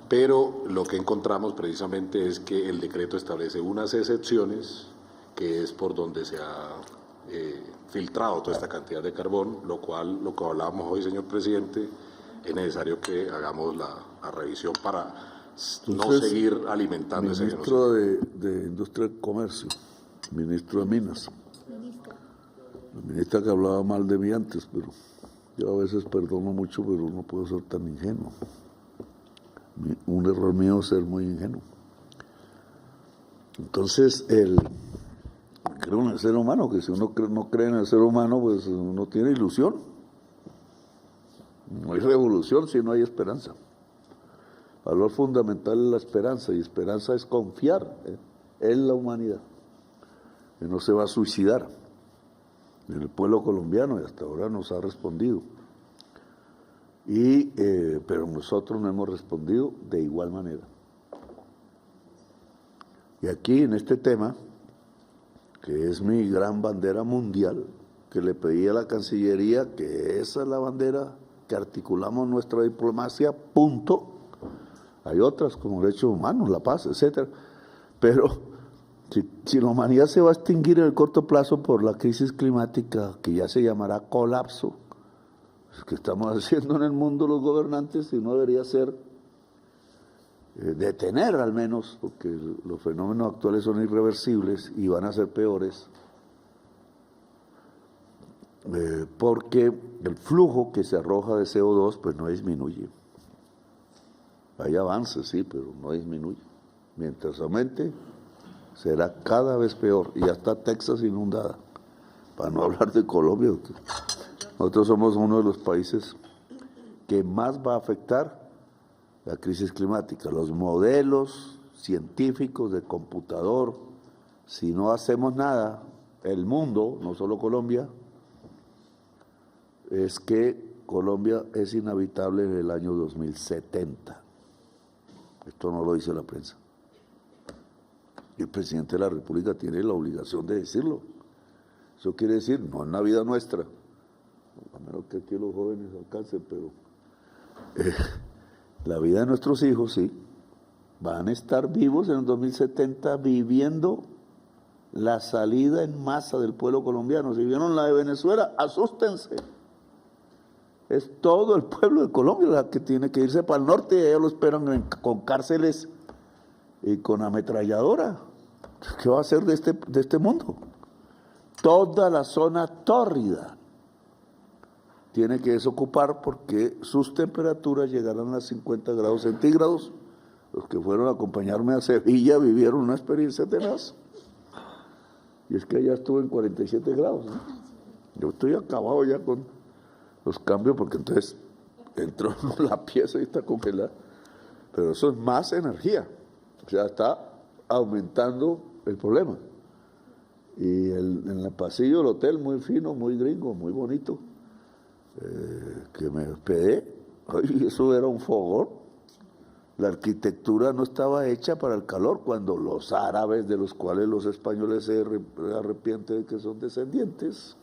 pero lo que encontramos precisamente es que el decreto establece unas excepciones, que es por donde se ha filtrado toda esta cantidad de carbón, lo cual, lo que hablábamos hoy, señor presidente, es necesario que hagamos la revisión para no seguir alimentando ese genocidio. Ministro de Industria y Comercio, ministro de Minas, la ministra que hablaba mal de mí antes, pero yo a veces perdono mucho, pero no puedo ser tan ingenuo. Un error mío es ser muy ingenuo. Entonces, creo en el ser humano, que si uno no cree en el ser humano, pues uno tiene ilusión. No hay revolución si no hay esperanza. Valor fundamental es la esperanza, y esperanza es confiar en la humanidad, que no se va a suicidar. En el pueblo colombiano, y hasta ahora nos ha respondido. Pero nosotros no hemos respondido de igual manera. Y aquí, en este tema, que es mi gran bandera mundial, que le pedí a la Cancillería que esa es la bandera que articulamos nuestra diplomacia, punto. Hay otras como derechos humanos, la paz, etcétera. Pero si la humanidad se va a extinguir en el corto plazo por la crisis climática, que ya se llamará colapso, que estamos haciendo en el mundo los gobernantes, y no debería ser detener al menos, porque los fenómenos actuales son irreversibles y van a ser peores, porque el flujo que se arroja de CO2 pues no disminuye. Hay avances, sí, pero no disminuye. Mientras aumente, será cada vez peor, y ya está Texas inundada, para no hablar de Colombia. Nosotros somos uno de los países que más va a afectar la crisis climática. Los modelos científicos de computador, si no hacemos nada, el mundo, no solo Colombia, es que Colombia es inhabitable en el año 2070. Esto no lo dice la prensa. Y el presidente de la República tiene la obligación de decirlo. Eso quiere decir, no en la vida nuestra, a menos que aquí los jóvenes alcancen, pero la vida de nuestros hijos, sí, van a estar vivos en el 2070 viviendo la salida en masa del pueblo colombiano. Si vieron la de Venezuela, asústense. Es todo el pueblo de Colombia la que tiene que irse para el norte, y ellos lo esperan con cárceles y con ametralladora. ¿Qué va a hacer de este mundo? Toda la zona tórrida tiene que desocupar, porque sus temperaturas llegarán a 50 grados centígrados. Los que fueron a acompañarme a Sevilla vivieron una experiencia tenaz. Y es que allá estuve en 47 grados, ¿no? Yo estoy acabado ya con los cambios, porque entonces entró la pieza y está congelada. Pero eso es más energía. O sea, está aumentando el problema. Y en el pasillo del hotel, muy fino, muy gringo, muy bonito, que me hospedé, ay, eso era un fogón. La arquitectura no estaba hecha para el calor, cuando los árabes, de los cuales los españoles se arrepienten de que son descendientes,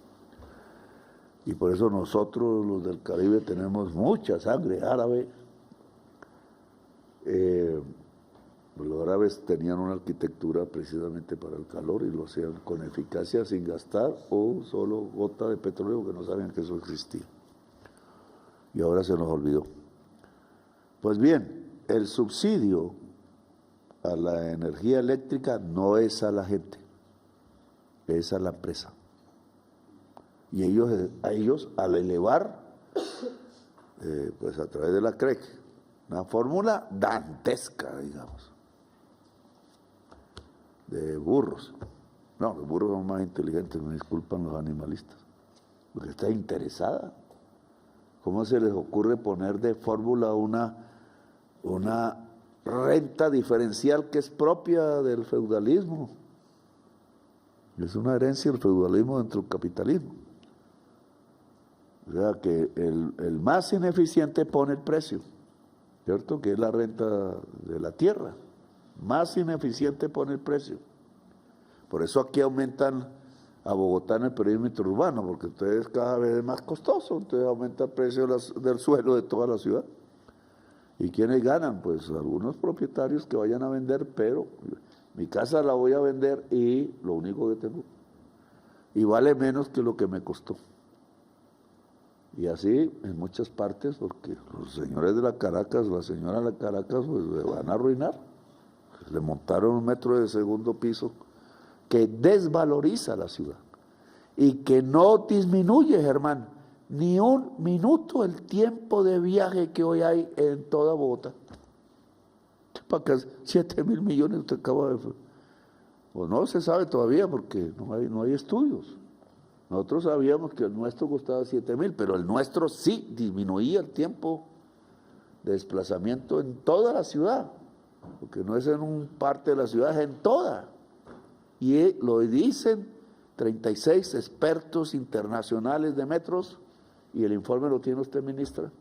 y por eso nosotros los del Caribe tenemos mucha sangre árabe. Los árabes tenían una arquitectura precisamente para el calor, y lo hacían con eficacia, sin gastar o solo gota de petróleo, que no sabían que eso existía. Y ahora se nos olvidó. Pues bien, el subsidio a la energía eléctrica no es a la gente, es a la empresa. Y ellos al elevar, pues a través de la CREC, una fórmula dantesca, digamos, de burros. No, los burros son más inteligentes, me disculpan los animalistas, porque está interesada. ¿Cómo se les ocurre poner de fórmula una renta diferencial que es propia del feudalismo? Es una herencia del feudalismo dentro del capitalismo. O sea que el más ineficiente pone el precio, ¿cierto? Que es la renta de la tierra. Más ineficiente pone el precio. Por eso aquí aumentan a Bogotá en el perímetro urbano, porque ustedes cada vez es más costoso, entonces aumenta el precio del suelo de toda la ciudad. ¿Y quiénes ganan? Pues algunos propietarios que vayan a vender, pero mi casa la voy a vender y lo único que tengo, y vale menos que lo que me costó. Y así en muchas partes, porque los señores de la Caracas, la señora de la Caracas, pues le van a arruinar. Le montaron un metro de segundo piso que desvaloriza la ciudad y que no disminuye, Germán, ni un minuto el tiempo de viaje que hoy hay en toda Bogotá. Para que 7.000 millones usted acaba de... Pues no se sabe todavía porque no hay estudios. Nosotros sabíamos que el nuestro costaba 7.000, pero el nuestro sí disminuía el tiempo de desplazamiento en toda la ciudad, porque no es en un parte de la ciudad, es en toda. Y lo dicen 36 expertos internacionales de metros, y el informe lo tiene usted, ministra.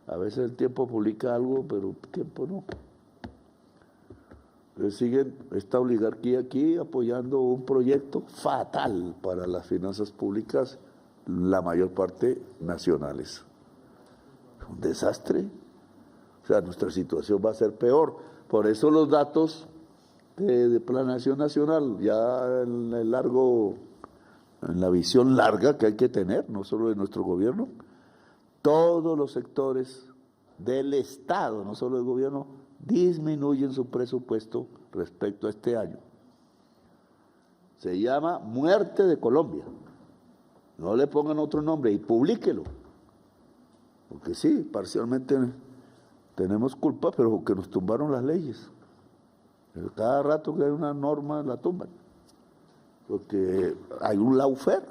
A veces el Tiempo publica algo, pero el Tiempo no. Entonces siguen esta oligarquía aquí apoyando un proyecto fatal para las finanzas públicas, la mayor parte nacionales. Un desastre. O sea, nuestra situación va a ser peor. Por eso los datos de planeación nacional, ya en la visión larga que hay que tener, no solo de nuestro gobierno, todos los sectores del Estado, no solo del gobierno, disminuyen su presupuesto respecto a este año. Se llama Muerte de Colombia. No le pongan otro nombre y publíquelo. Porque sí, parcialmente tenemos culpa, pero porque nos tumbaron las leyes. Pero cada rato que hay una norma la tumban. Porque hay un lawfare,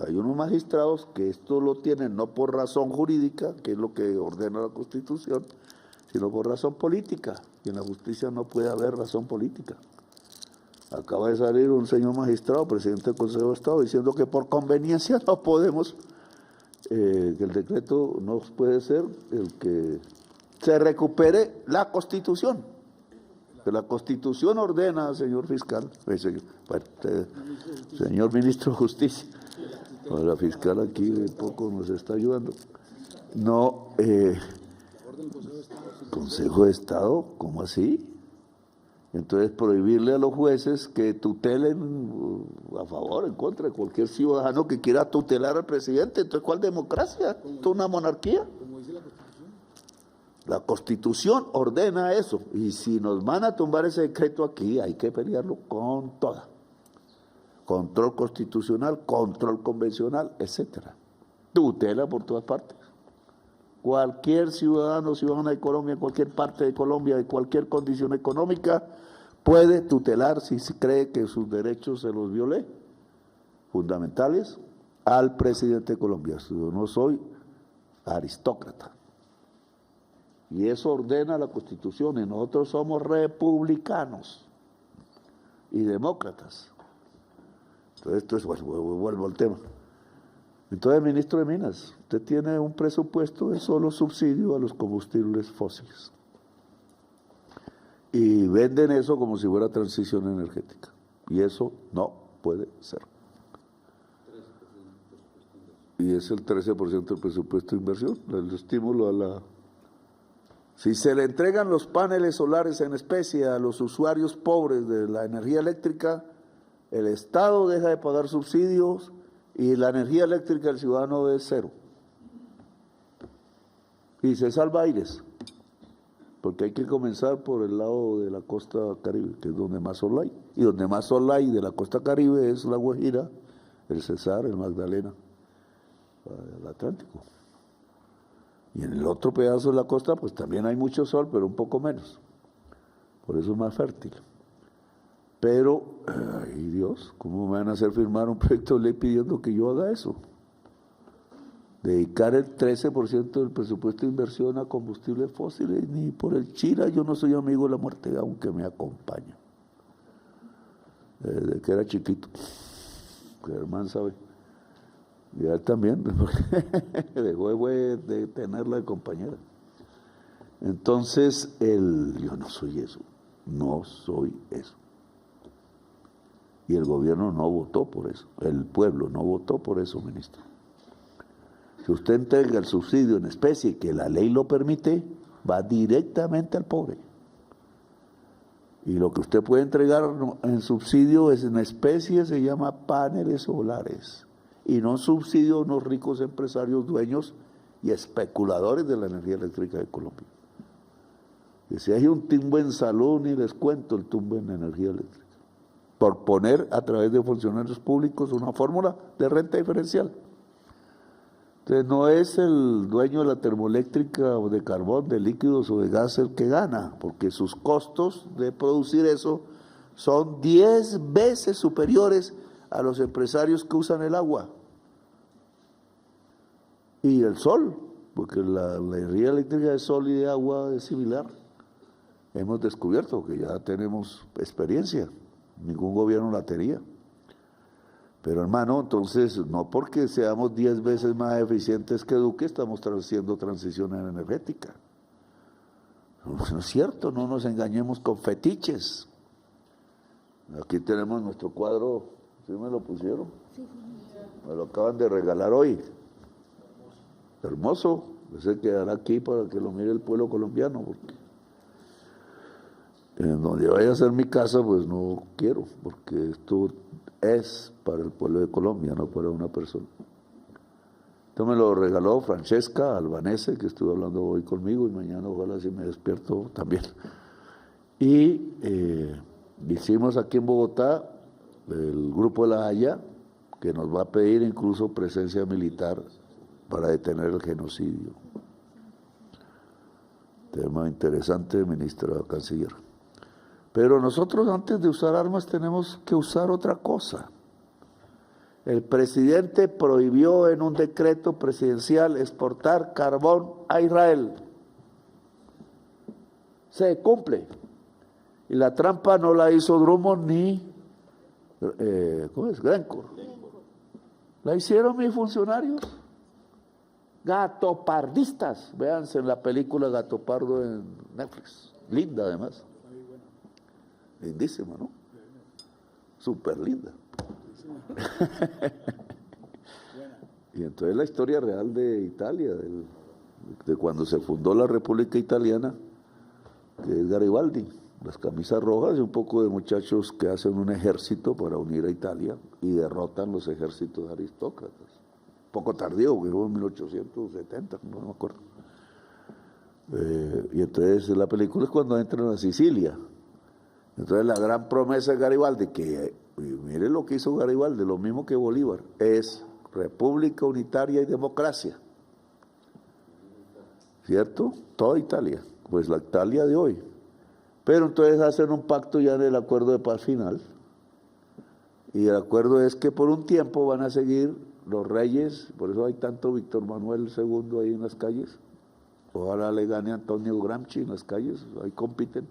hay unos magistrados que esto lo tienen no por razón jurídica, que es lo que ordena la Constitución, sino por razón política. Y en la justicia no puede haber razón política. Acaba de salir un señor magistrado, presidente del Consejo de Estado, diciendo que por conveniencia no podemos, que el decreto no puede ser el que se recupere la Constitución. Que la Constitución ordena, señor fiscal, señor ministro de Justicia, la fiscal aquí de poco nos está ayudando. No, Consejo de Estado, ¿cómo así? Entonces prohibirle a los jueces que tutelen a favor, en contra de cualquier ciudadano que quiera tutelar al presidente. Entonces, ¿cuál democracia? ¿Esto es una monarquía? La Constitución ordena eso, y si nos van a tumbar ese decreto aquí, hay que pelearlo con toda. Control constitucional, control convencional, etcétera. Tutela por todas partes. Cualquier ciudadano, ciudadana de Colombia, en cualquier parte de Colombia, de cualquier condición económica, puede tutelar si se cree que sus derechos se los violé, fundamentales, al presidente de Colombia. Yo no soy aristócrata. Y eso ordena la Constitución, y nosotros somos republicanos y demócratas. Entonces, vuelvo al tema. Entonces, ministro de Minas, usted tiene un presupuesto de solo subsidio a los combustibles fósiles. Y venden eso como si fuera transición energética. Y eso no puede ser. Y es el 13% del presupuesto de inversión, el estímulo a la... Si se le entregan los paneles solares en especie a los usuarios pobres de la energía eléctrica, el Estado deja de pagar subsidios y la energía eléctrica del ciudadano es cero. Y se salva aires. porque hay que comenzar por el lado de la costa Caribe, que es donde más sol hay. Y donde más sol hay de la costa Caribe es la Guajira, el Cesar, el Magdalena, el Atlántico. Y en el otro pedazo de la costa, pues también hay mucho sol, pero un poco menos. Por eso es más fértil. Pero, ay Dios, ¿cómo me van a hacer firmar un proyecto de ley pidiendo que yo haga eso? Dedicar el 13% del presupuesto de inversión a combustibles fósiles, ni por el chira, yo no soy amigo de la muerte, aunque me acompaña. Desde que era chiquito. Germán sabe. Y él también, dejó de tenerla de compañera. Entonces, yo no soy eso, no soy eso. Y el gobierno no votó por eso, el pueblo no votó por eso, ministro. Si usted entrega el subsidio en especie, que la ley lo permite, va directamente al pobre. Y lo que usted puede entregar en subsidio es en especie, se llama paneles solares. Y no subsidio a unos ricos empresarios dueños y especuladores de la energía eléctrica de Colombia. Que si hay un tumbo en salud, ni les cuento el tumbo en energía eléctrica. Por poner a través de funcionarios públicos una fórmula de renta diferencial. Entonces no es el dueño de la termoeléctrica o de carbón, de líquidos o de gas el que gana, porque sus costos de producir eso son 10 veces superiores a los empresarios que usan el agua. Y el sol, porque la energía eléctrica de sol y de agua es similar. Hemos descubierto que ya tenemos experiencia, ningún gobierno la tenía. Pero hermano, entonces, no porque seamos 10 veces más eficientes que Duque, estamos haciendo transición energética. No es cierto, no nos engañemos con fetiches. Aquí tenemos nuestro cuadro, ¿sí me lo pusieron? Sí. Me lo acaban de regalar hoy. Hermoso, ese quedará aquí para que lo mire el pueblo colombiano, porque en donde vaya a ser mi casa, pues no quiero, porque esto es para el pueblo de Colombia, no para una persona. Esto me lo regaló Francesca Albanese, que estuvo hablando hoy conmigo, y mañana ojalá si me despierto también. Y hicimos aquí en Bogotá el Grupo de la Haya, que nos va a pedir incluso presencia militar para detener el genocidio. Tema interesante, ministra Canciller. Pero nosotros antes de usar armas tenemos que usar otra cosa. El presidente prohibió en un decreto presidencial exportar carbón a Israel. Se cumple. Y la trampa no la hizo Drummond ni Glencore. La hicieron mis funcionarios. Gatopardistas. Véanse en la película Gato Pardo en Netflix. Linda además. Lindísima, ¿no? Súper linda. Y entonces la historia real de Italia, de cuando se fundó la República Italiana, que es Garibaldi, las camisas rojas y un poco de muchachos que hacen un ejército para unir a Italia y derrotan los ejércitos aristócratas. Poco tardío, que fue en 1870, no me acuerdo. Y entonces la película es cuando entran a Sicilia. Entonces la gran promesa de Garibaldi, que mire lo que hizo Garibaldi, lo mismo que Bolívar, es república unitaria y democracia. ¿Cierto? Toda Italia, pues la Italia de hoy. Pero entonces hacen un pacto ya en el acuerdo de paz final. Y el acuerdo es que por un tiempo van a seguir los reyes, por eso hay tanto Víctor Manuel II ahí en las calles. Ojalá le gane Antonio Gramsci en las calles, ahí compiten.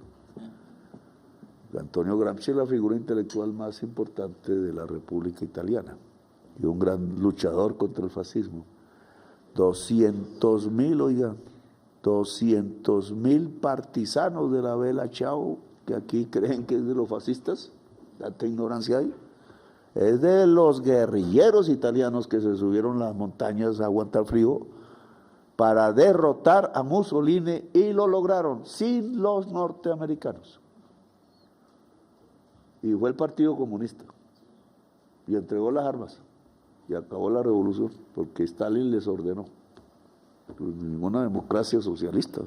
Antonio Gramsci es la figura intelectual más importante de la República Italiana y un gran luchador contra el fascismo. 200.000, oigan, 200.000 partisanos de la Bella Ciao, que aquí creen que es de los fascistas, tanta ignorancia hay, es de los guerrilleros italianos que se subieron las montañas a aguantar frío para derrotar a Mussolini y lo lograron sin los norteamericanos. Y fue el Partido Comunista y entregó las armas y acabó la revolución porque Stalin les ordenó. Pues ninguna democracia socialista,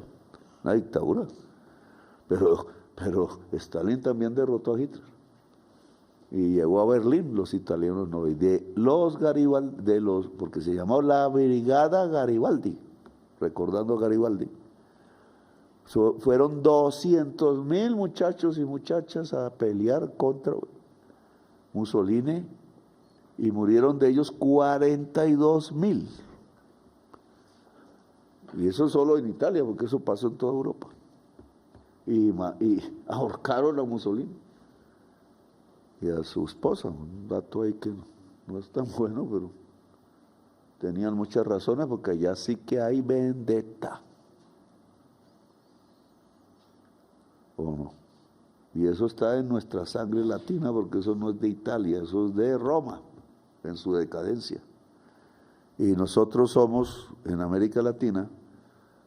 una dictadura. Pero Stalin también derrotó a Hitler. Y llegó a Berlín, los italianos no. Y de los Garibaldi, porque se llamó la Brigada Garibaldi, recordando a Garibaldi. Fueron 200.000 muchachos y muchachas a pelear contra Mussolini y murieron de ellos 42.000. Y eso solo en Italia, porque eso pasó en toda Europa. Y ahorcaron a Mussolini y a su esposa. Un dato ahí que no es tan bueno, pero tenían muchas razones, porque allá sí que hay vendetta. ¿O no? Y eso está en nuestra sangre latina, porque eso no es de Italia, eso es de Roma, en su decadencia. Y nosotros somos, en América Latina,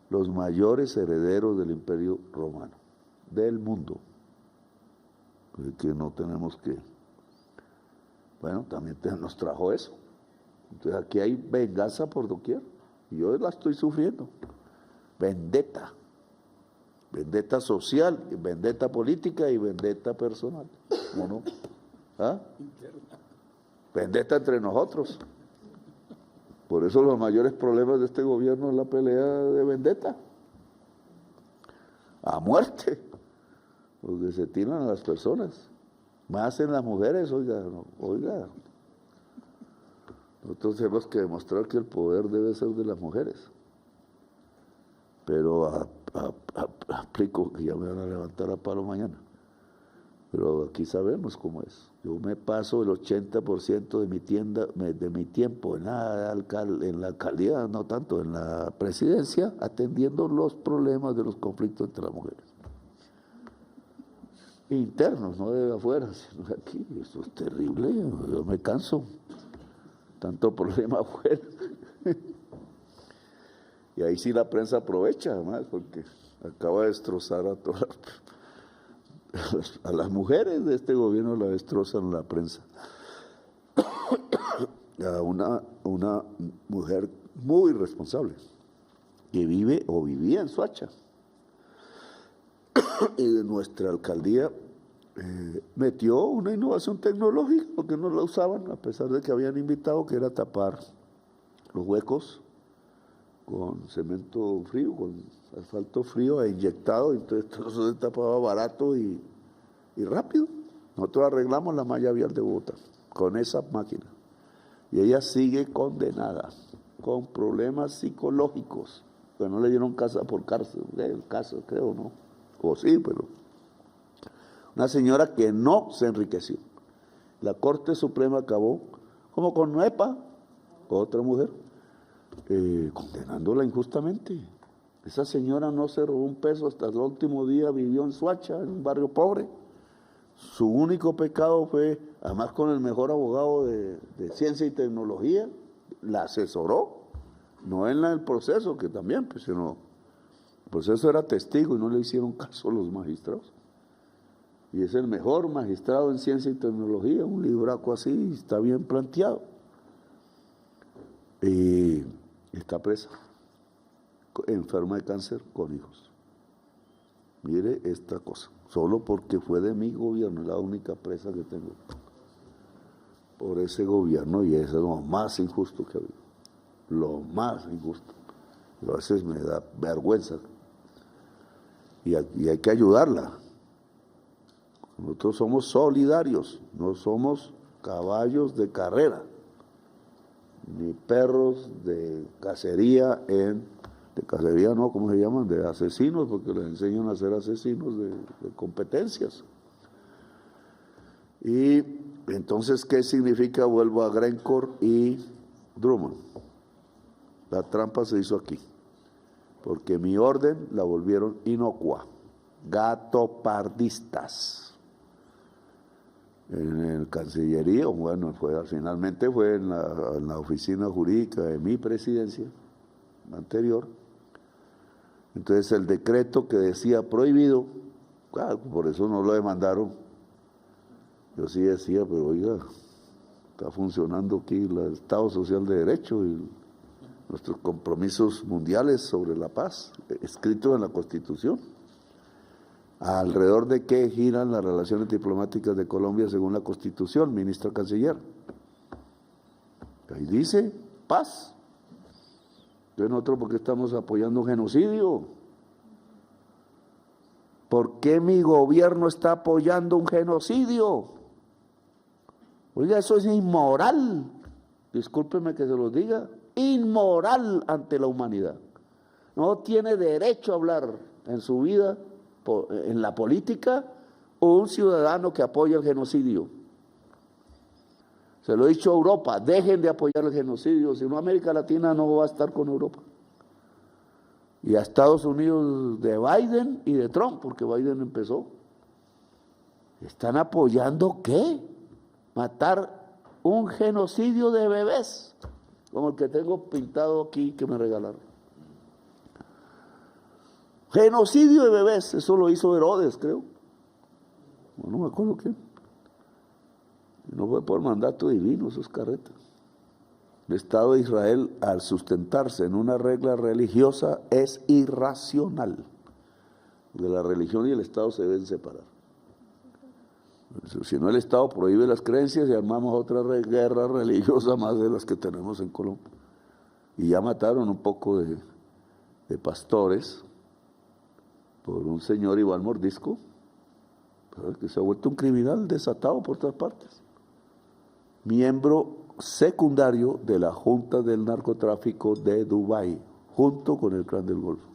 los mayores herederos del Imperio Romano, del mundo. Que no tenemos que... Bueno, también nos trajo eso. Entonces aquí hay venganza por doquier. Y yo la estoy sufriendo. Vendetta. Vendetta social, vendetta política y vendetta personal. ¿O no? ¿Ah? Vendetta entre nosotros. Por eso los mayores problemas de este gobierno es la pelea de vendetta. A muerte. Porque se tiran a las personas. Más en las mujeres, oiga. Nosotros tenemos que demostrar que el poder debe ser de las mujeres. Pero aplico que ya me van a levantar a palo mañana. Pero aquí sabemos cómo es. Yo me paso el 80% de mi tiempo en la alcaldía, no tanto, en la presidencia, atendiendo los problemas de los conflictos entre las mujeres. Internos, no de afuera, sino de aquí. Eso es terrible, yo me canso. Tanto problema afuera. Y ahí sí la prensa aprovecha, además, porque acaba de destrozar a todas a las mujeres de este gobierno, la destrozan la prensa. A una mujer muy responsable que vive o vivía en Soacha. Y de nuestra alcaldía metió una innovación tecnológica, porque no la usaban, a pesar de que habían invitado, que era tapar los huecos con cemento frío, con asfalto frío e inyectado. Entonces todo eso se tapaba barato y rápido. Nosotros arreglamos la malla vial de Bogotá con esa máquina. Y ella sigue condenada, con problemas psicológicos, que no le dieron casa por cárcel, el caso creo, ¿no? O sí, pero una señora que no se enriqueció. La Corte Suprema acabó, como con Nuepa, otra mujer, condenándola injustamente. Esa señora no se robó un peso, hasta el último día vivió en Soacha, en un barrio pobre. Su único pecado fue, además con el mejor abogado de ciencia y tecnología, la asesoró, no en el proceso, que también, pues, sino el proceso era testigo y no le hicieron caso a los magistrados. Y es el mejor magistrado en ciencia y tecnología, un libraco así, está bien planteado. Y está presa, enferma de cáncer con hijos. Mire esta cosa, solo porque fue de mi gobierno, la única presa que tengo por ese gobierno, y eso es lo más injusto que ha habido, lo más injusto. A veces me da vergüenza y hay que ayudarla. Nosotros somos solidarios, no somos caballos de carrera, ni perros de cacería de cacería no, ¿cómo se llaman? De asesinos, porque les enseñan a ser asesinos de competencias. Y entonces, ¿qué significa? Vuelvo a Grencourt y Drummond. La trampa se hizo aquí, porque mi orden la volvieron inocua, gatopardistas. En el Cancillería, bueno, finalmente fue en la oficina jurídica de mi presidencia anterior. Entonces el decreto que decía prohibido, claro, por eso no lo demandaron. Yo sí decía, pero oiga, está funcionando aquí el Estado Social de Derecho y nuestros compromisos mundiales sobre la paz, escritos en la Constitución. ¿Alrededor de qué giran las relaciones diplomáticas de Colombia según la Constitución, ministro Canciller? Ahí dice paz. Entonces nosotros, ¿por qué estamos apoyando un genocidio? ¿Por qué mi gobierno está apoyando un genocidio? Oiga, eso es inmoral. Discúlpeme que se los diga. Inmoral ante la humanidad. No tiene derecho a hablar en su vida, en la política, un ciudadano que apoya el genocidio. Se lo he dicho a Europa, dejen de apoyar el genocidio, si no América Latina no va a estar con Europa. Y a Estados Unidos de Biden y de Trump, porque Biden empezó. ¿Están apoyando qué? Matar un genocidio de bebés, como el que tengo pintado aquí que me regalaron. Genocidio de bebés, eso lo hizo Herodes, creo. No me acuerdo qué. No fue por mandato divino, eso es carreta. El Estado de Israel, al sustentarse en una regla religiosa, es irracional. De la religión y el Estado se deben separar. Si no, el Estado prohíbe las creencias y armamos otra guerra religiosa más de las que tenemos en Colombia. Y ya mataron un poco de pastores por un señor Iván Mordisco, que se ha vuelto un criminal desatado por todas partes. Miembro secundario de la Junta del Narcotráfico de Dubái, junto con el Clan del Golfo.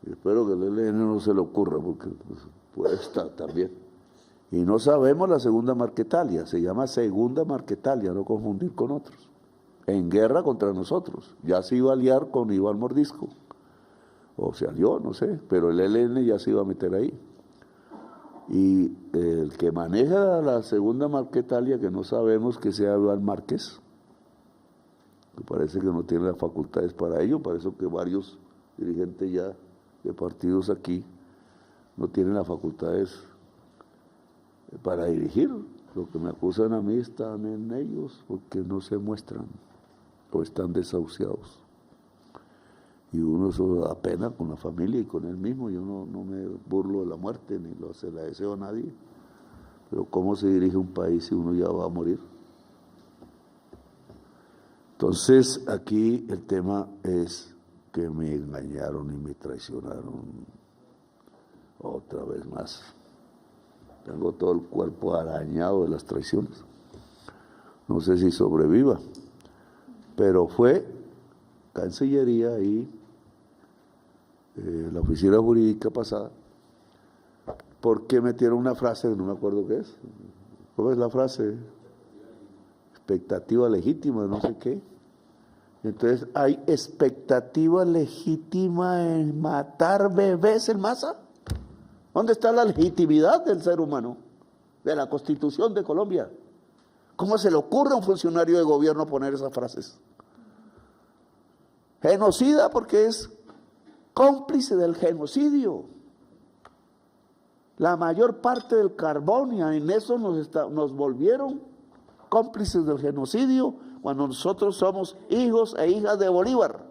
Y espero que el ELN no se le ocurra, porque puede estar también. Y no sabemos la segunda Marquetalia, se llama segunda Marquetalia, no confundir con otros. En guerra contra nosotros, ya se iba a aliar con Iván Mordisco, o se alió, no sé, pero el ELN ya se iba a meter ahí. Y el que maneja la segunda Marquetalia, que no sabemos que sea Iván Márquez, que parece que no tiene las facultades para ello, por eso que varios dirigentes ya de partidos aquí no tienen las facultades para dirigir. Lo que me acusan a mí están en ellos, porque no se muestran o están desahuciados. Y uno eso da pena con la familia y con él mismo. Yo no me burlo de la muerte, ni se la deseo a nadie. Pero ¿cómo se dirige un país si uno ya va a morir? Entonces, aquí el tema es que me engañaron y me traicionaron otra vez más. Tengo todo el cuerpo arañado de las traiciones. No sé si sobreviva, pero fue Cancillería y la oficina jurídica pasada, porque metieron una frase que no me acuerdo qué es. ¿Cómo es la frase? Expectativa legítima, no sé qué. Entonces, ¿hay expectativa legítima en matar bebés en masa? ¿Dónde está la legitimidad del ser humano? De la Constitución de Colombia. ¿Cómo se le ocurre a un funcionario de gobierno poner esas frases? Genocida porque es cómplice del genocidio. La mayor parte del carbón, y en eso nos volvieron cómplices del genocidio cuando nosotros somos hijos e hijas de Bolívar.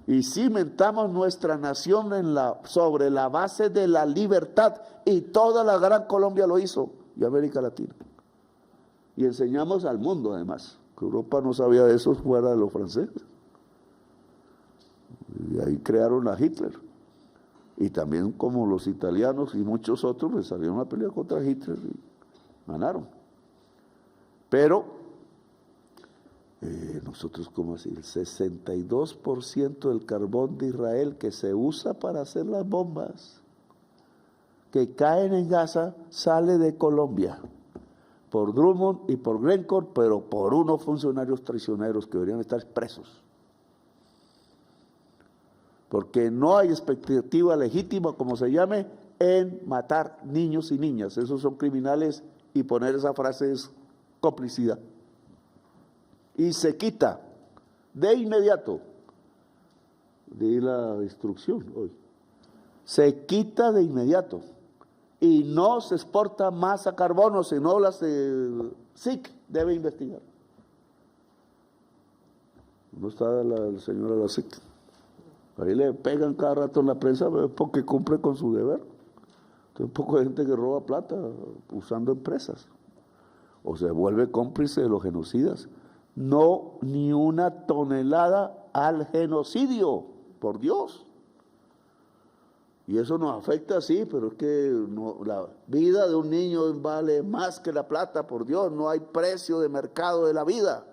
Y cimentamos nuestra nación sobre la base de la libertad, y toda la gran Colombia lo hizo, y América Latina. Y enseñamos al mundo además, que Europa no sabía de eso fuera de los franceses. Y ahí crearon a Hitler. Y también como los italianos y muchos otros les salieron a pelear contra Hitler y ganaron. Pero nosotros, ¿cómo así? El 62% del carbón de Israel que se usa para hacer las bombas que caen en Gaza sale de Colombia, por Drummond y por Glencore, pero por unos funcionarios traicioneros que deberían estar presos. Porque no hay expectativa legítima, como se llame, en matar niños y niñas. Esos son criminales, y poner esa frase es complicidad. Y se quita de inmediato. Di la instrucción hoy. Se quita de inmediato. Y no se exporta más a carbono, sino las SIC debe investigar. ¿No está la señora de la SIC? Ahí le pegan cada rato en la prensa porque cumple con su deber. Entonces, un poco de gente que roba plata usando empresas. O se vuelve cómplice de los genocidas. No, ni una tonelada al genocidio, por Dios. Y eso nos afecta, sí, pero es que la vida de un niño vale más que la plata, por Dios. No hay precio de mercado de la vida.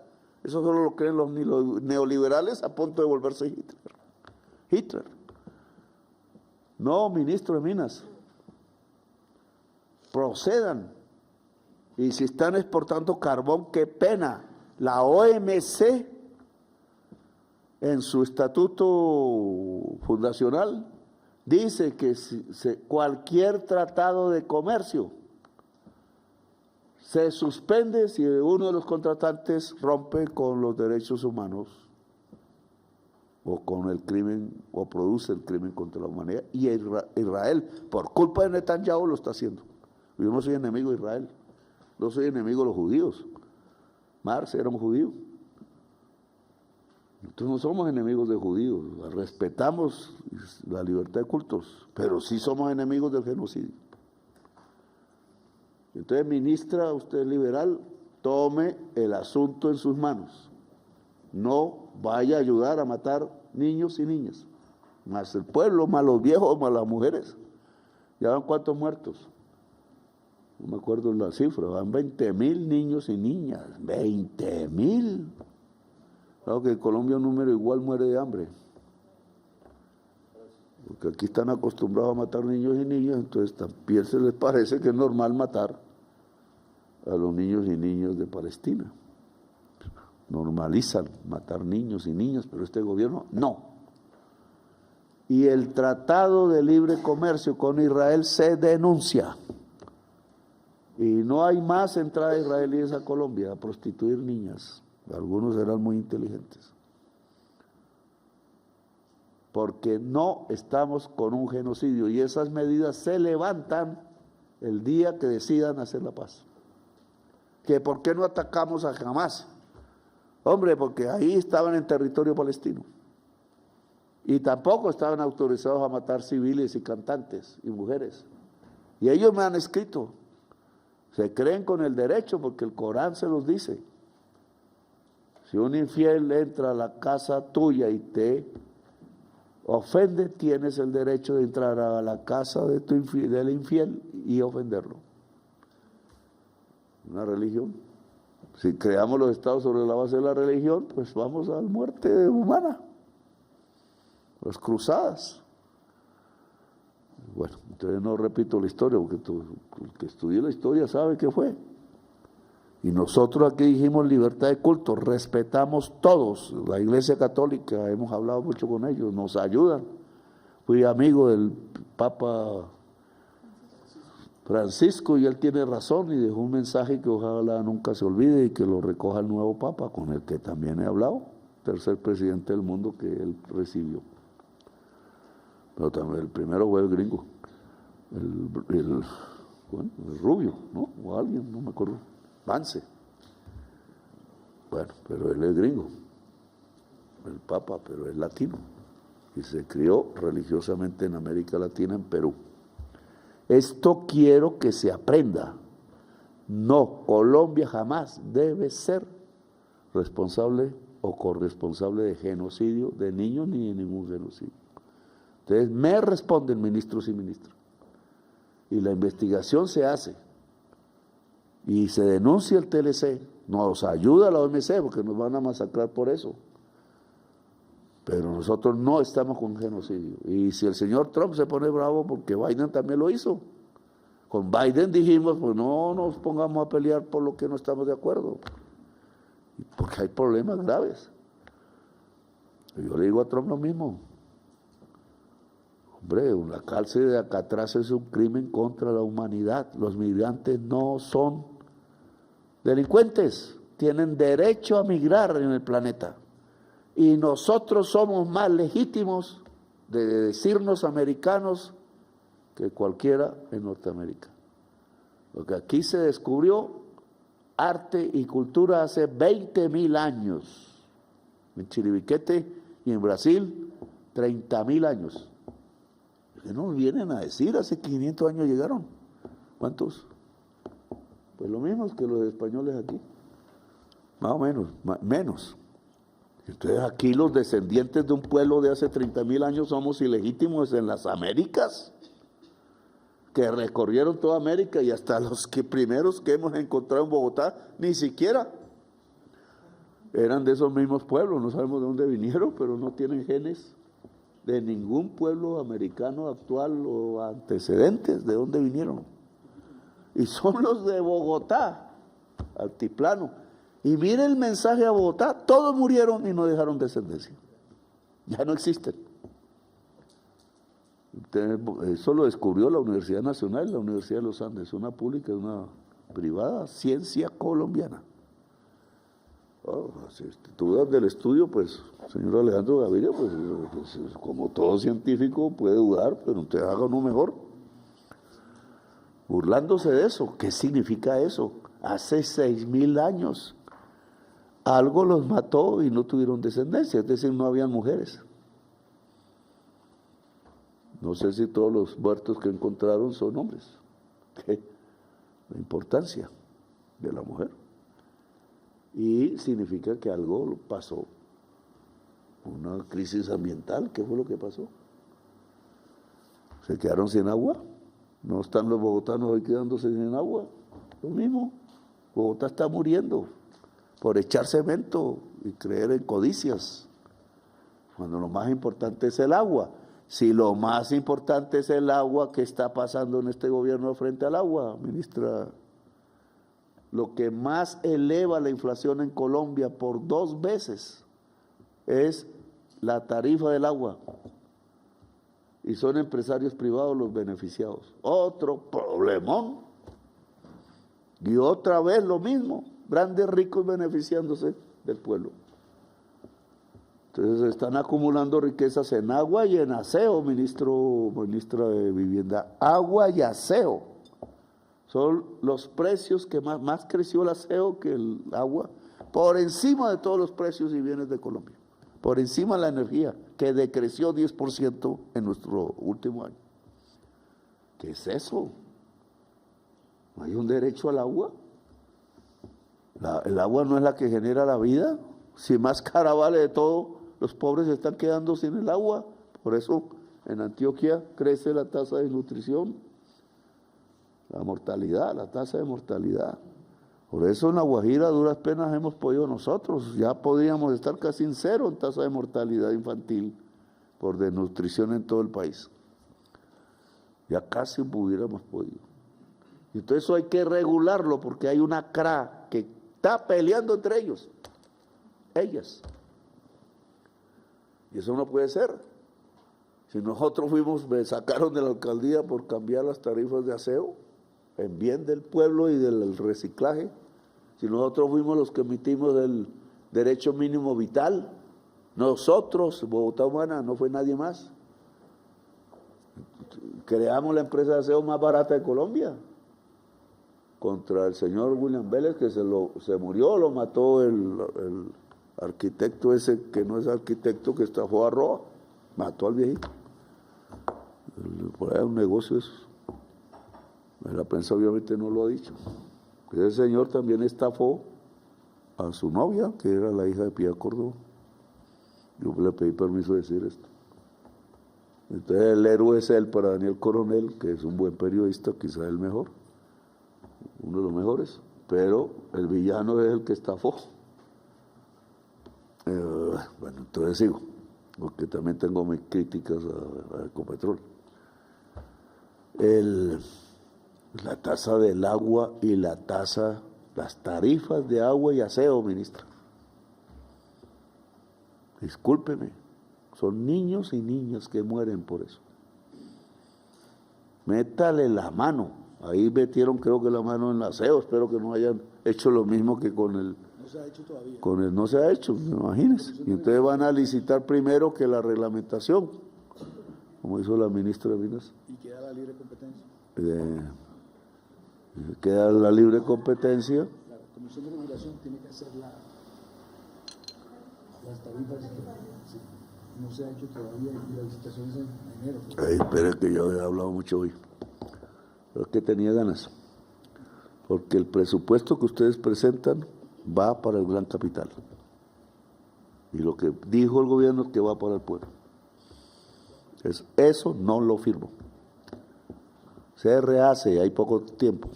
Eso solo lo creen los neoliberales a punto de volverse Hitler. No, ministro de Minas. Procedan. Y si están exportando carbón, qué pena. La OMC, en su estatuto fundacional, dice que cualquier tratado de comercio se suspende si uno de los contratantes rompe con los derechos humanos o con el crimen, o produce el crimen contra la humanidad. Y Israel, por culpa de Netanyahu, lo está haciendo. Yo no soy enemigo de Israel, no soy enemigo de los judíos. Marx era un judío. Nosotros no somos enemigos de judíos, respetamos la libertad de cultos, pero sí somos enemigos del genocidio. Entonces, ministra, usted liberal, tome el asunto en sus manos. No vaya a ayudar a matar niños y niñas, más el pueblo, más los viejos, más las mujeres. ¿Ya van cuántos muertos? No me acuerdo la cifra, van 20.000 niños y niñas, 20.000. Claro que en Colombia un número igual muere de hambre. Porque aquí están acostumbrados a matar niños y niñas, entonces también se les parece que es normal matar a los niños y niñas de Palestina. Normalizan matar niños y niñas, pero este gobierno no. Y el Tratado de Libre Comercio con Israel se denuncia. Y no hay más entrada de israelíes a Colombia a prostituir niñas. Algunos serán muy inteligentes. Porque no estamos con un genocidio y esas medidas se levantan el día que decidan hacer la paz. ¿Que por qué no atacamos a Hamás? Hombre, porque ahí estaban en territorio palestino. Y tampoco estaban autorizados a matar civiles y cantantes y mujeres. Y ellos me han escrito. Se creen con el derecho porque el Corán se los dice. Si un infiel entra a la casa tuya y te ofende, tienes el derecho de entrar a la casa de del infiel y ofenderlo. Una religión. Si creamos los estados sobre la base de la religión, pues vamos a la muerte humana. Las cruzadas. Bueno, entonces no repito la historia, porque el que estudió la historia sabe qué fue. Y nosotros aquí dijimos libertad de culto, respetamos todos. La Iglesia Católica, hemos hablado mucho con ellos, nos ayudan. Fui amigo del Papa Francisco y él tiene razón y dejó un mensaje que ojalá nunca se olvide y que lo recoja el nuevo Papa, con el que también he hablado, tercer presidente del mundo que él recibió. Pero también el primero fue el gringo, el rubio, ¿no? O alguien, no me acuerdo. Vance. Bueno, pero él es gringo, el Papa, pero es latino y se crió religiosamente en América Latina, en Perú. Esto quiero que se aprenda. No, Colombia jamás debe ser responsable o corresponsable de genocidio de niños ni de ningún genocidio. Entonces me responden ministros y ministras y la investigación se hace. Y se denuncia el TLC, nos ayuda la OMC porque nos van a masacrar por eso. Pero nosotros no estamos con genocidio. Y si el señor Trump se pone bravo porque Biden también lo hizo. Con Biden dijimos, pues no nos pongamos a pelear por lo que no estamos de acuerdo. Porque hay problemas graves. Yo le digo a Trump lo mismo. Hombre, la cárcel de Alcatraz es un crimen contra la humanidad. Los migrantes no son delincuentes, tienen derecho a migrar en el planeta. Y nosotros somos más legítimos de decirnos americanos que cualquiera en Norteamérica. Porque aquí se descubrió arte y cultura hace 20.000 años. En Chiribiquete y en Brasil 30.000 años. ¿Qué nos vienen a decir? Hace 500 años llegaron. ¿Cuántos? Pues lo mismo que los españoles aquí. Más o menos, menos. Entonces aquí los descendientes de un pueblo de hace 30.000 años somos ilegítimos en las Américas, que recorrieron toda América, y hasta los primeros que hemos encontrado en Bogotá, ni siquiera eran de esos mismos pueblos. No sabemos de dónde vinieron, pero no tienen genes de ningún pueblo americano actual o antecedentes de dónde vinieron. Y son los de Bogotá, altiplano. Y mire el mensaje a Bogotá: todos murieron y no dejaron descendencia. Ya no existen. Eso lo descubrió la Universidad Nacional y la Universidad de los Andes, una pública y una privada, ciencia colombiana. Oh, si tú dudas del estudio, pues, señor Alejandro Gaviria, pues, como todo científico puede dudar, pero usted haga uno mejor. Burlándose de eso. ¿Qué significa eso? Hace 6.000 años algo los mató y no tuvieron descendencia, es decir, no habían mujeres. No sé si todos los muertos que encontraron son hombres. ¿Qué? La importancia de la mujer. Y significa que algo pasó. Una crisis ambiental. ¿Qué fue lo que pasó? ¿Se quedaron sin agua? ¿No están los bogotanos hoy quedándose sin agua? Lo mismo. Bogotá está muriendo por echar cemento y creer en codicias, cuando lo más importante es el agua. Si lo más importante es el agua, ¿qué está pasando en este gobierno frente al agua, ministra? Lo que más eleva la inflación en Colombia por 2 veces es la tarifa del agua. Y son empresarios privados los beneficiados. Otro problemón. Y otra vez lo mismo. Grandes ricos beneficiándose del pueblo. Entonces están acumulando riquezas en agua y en aseo, ministra de Vivienda. Agua y aseo. Son los precios que más creció el aseo que el agua, por encima de todos los precios y bienes de Colombia. Por encima de la energía, que decreció 10% en nuestro último año. ¿Qué es eso? ¿No hay un derecho al agua? ¿El agua no es la que genera la vida? Si más cara vale de todo, los pobres se están quedando sin el agua. Por eso en Antioquia crece la tasa de desnutrición, la mortalidad, la tasa de mortalidad. Por eso en La Guajira a duras penas hemos podido nosotros. Ya podríamos estar casi en 0 en tasa de mortalidad infantil por desnutrición en todo el país. Ya casi hubiéramos podido. Y entonces eso hay que regularlo, porque hay una CRA que está peleando entre ellas. Y eso no puede ser. Si nosotros me sacaron de la alcaldía por cambiar las tarifas de aseo, en bien del pueblo y del reciclaje, si nosotros fuimos los que emitimos el derecho mínimo vital, nosotros, Bogotá Humana, no fue nadie más. Creamos la empresa de aseo más barata de Colombia, contra el señor William Vélez, que se murió, lo mató el arquitecto ese, que no es arquitecto, que estafó a Roa, mató al viejito. Por ahí un negocio eso. La prensa obviamente no lo ha dicho. Ese señor también estafó a su novia, que era la hija de Pía Córdoba. Yo le pedí permiso de decir esto. Entonces el héroe es él para Daniel Coronel, que es un buen periodista, quizás el mejor, uno de los mejores, pero el villano es el que estafó. Bueno, entonces sigo, porque también tengo mis críticas a Ecopetrol. La tasa del agua y las tarifas de agua y aseo, ministra. Discúlpeme, son niños y niñas que mueren por eso. Métale la mano. Ahí metieron, creo que la mano en el aseo. Espero que no hayan hecho lo mismo que con el... No se ha hecho todavía. Con el no se ha hecho, imagínense. Y entonces van a licitar primero que la reglamentación, como hizo la ministra de Minas. Y queda la libre competencia. Queda la libre competencia. La Comisión de Regulación tiene que hacer las tarifas. Sí. no se ha hecho todavía y la licitación es en enero. Ay, espera que yo he hablado mucho hoy. Pero es que tenía ganas. Porque el presupuesto que ustedes presentan va para el gran capital. Y lo que dijo el gobierno es que va para el pueblo. Eso no lo firmo. Se rehace, hay poco tiempo.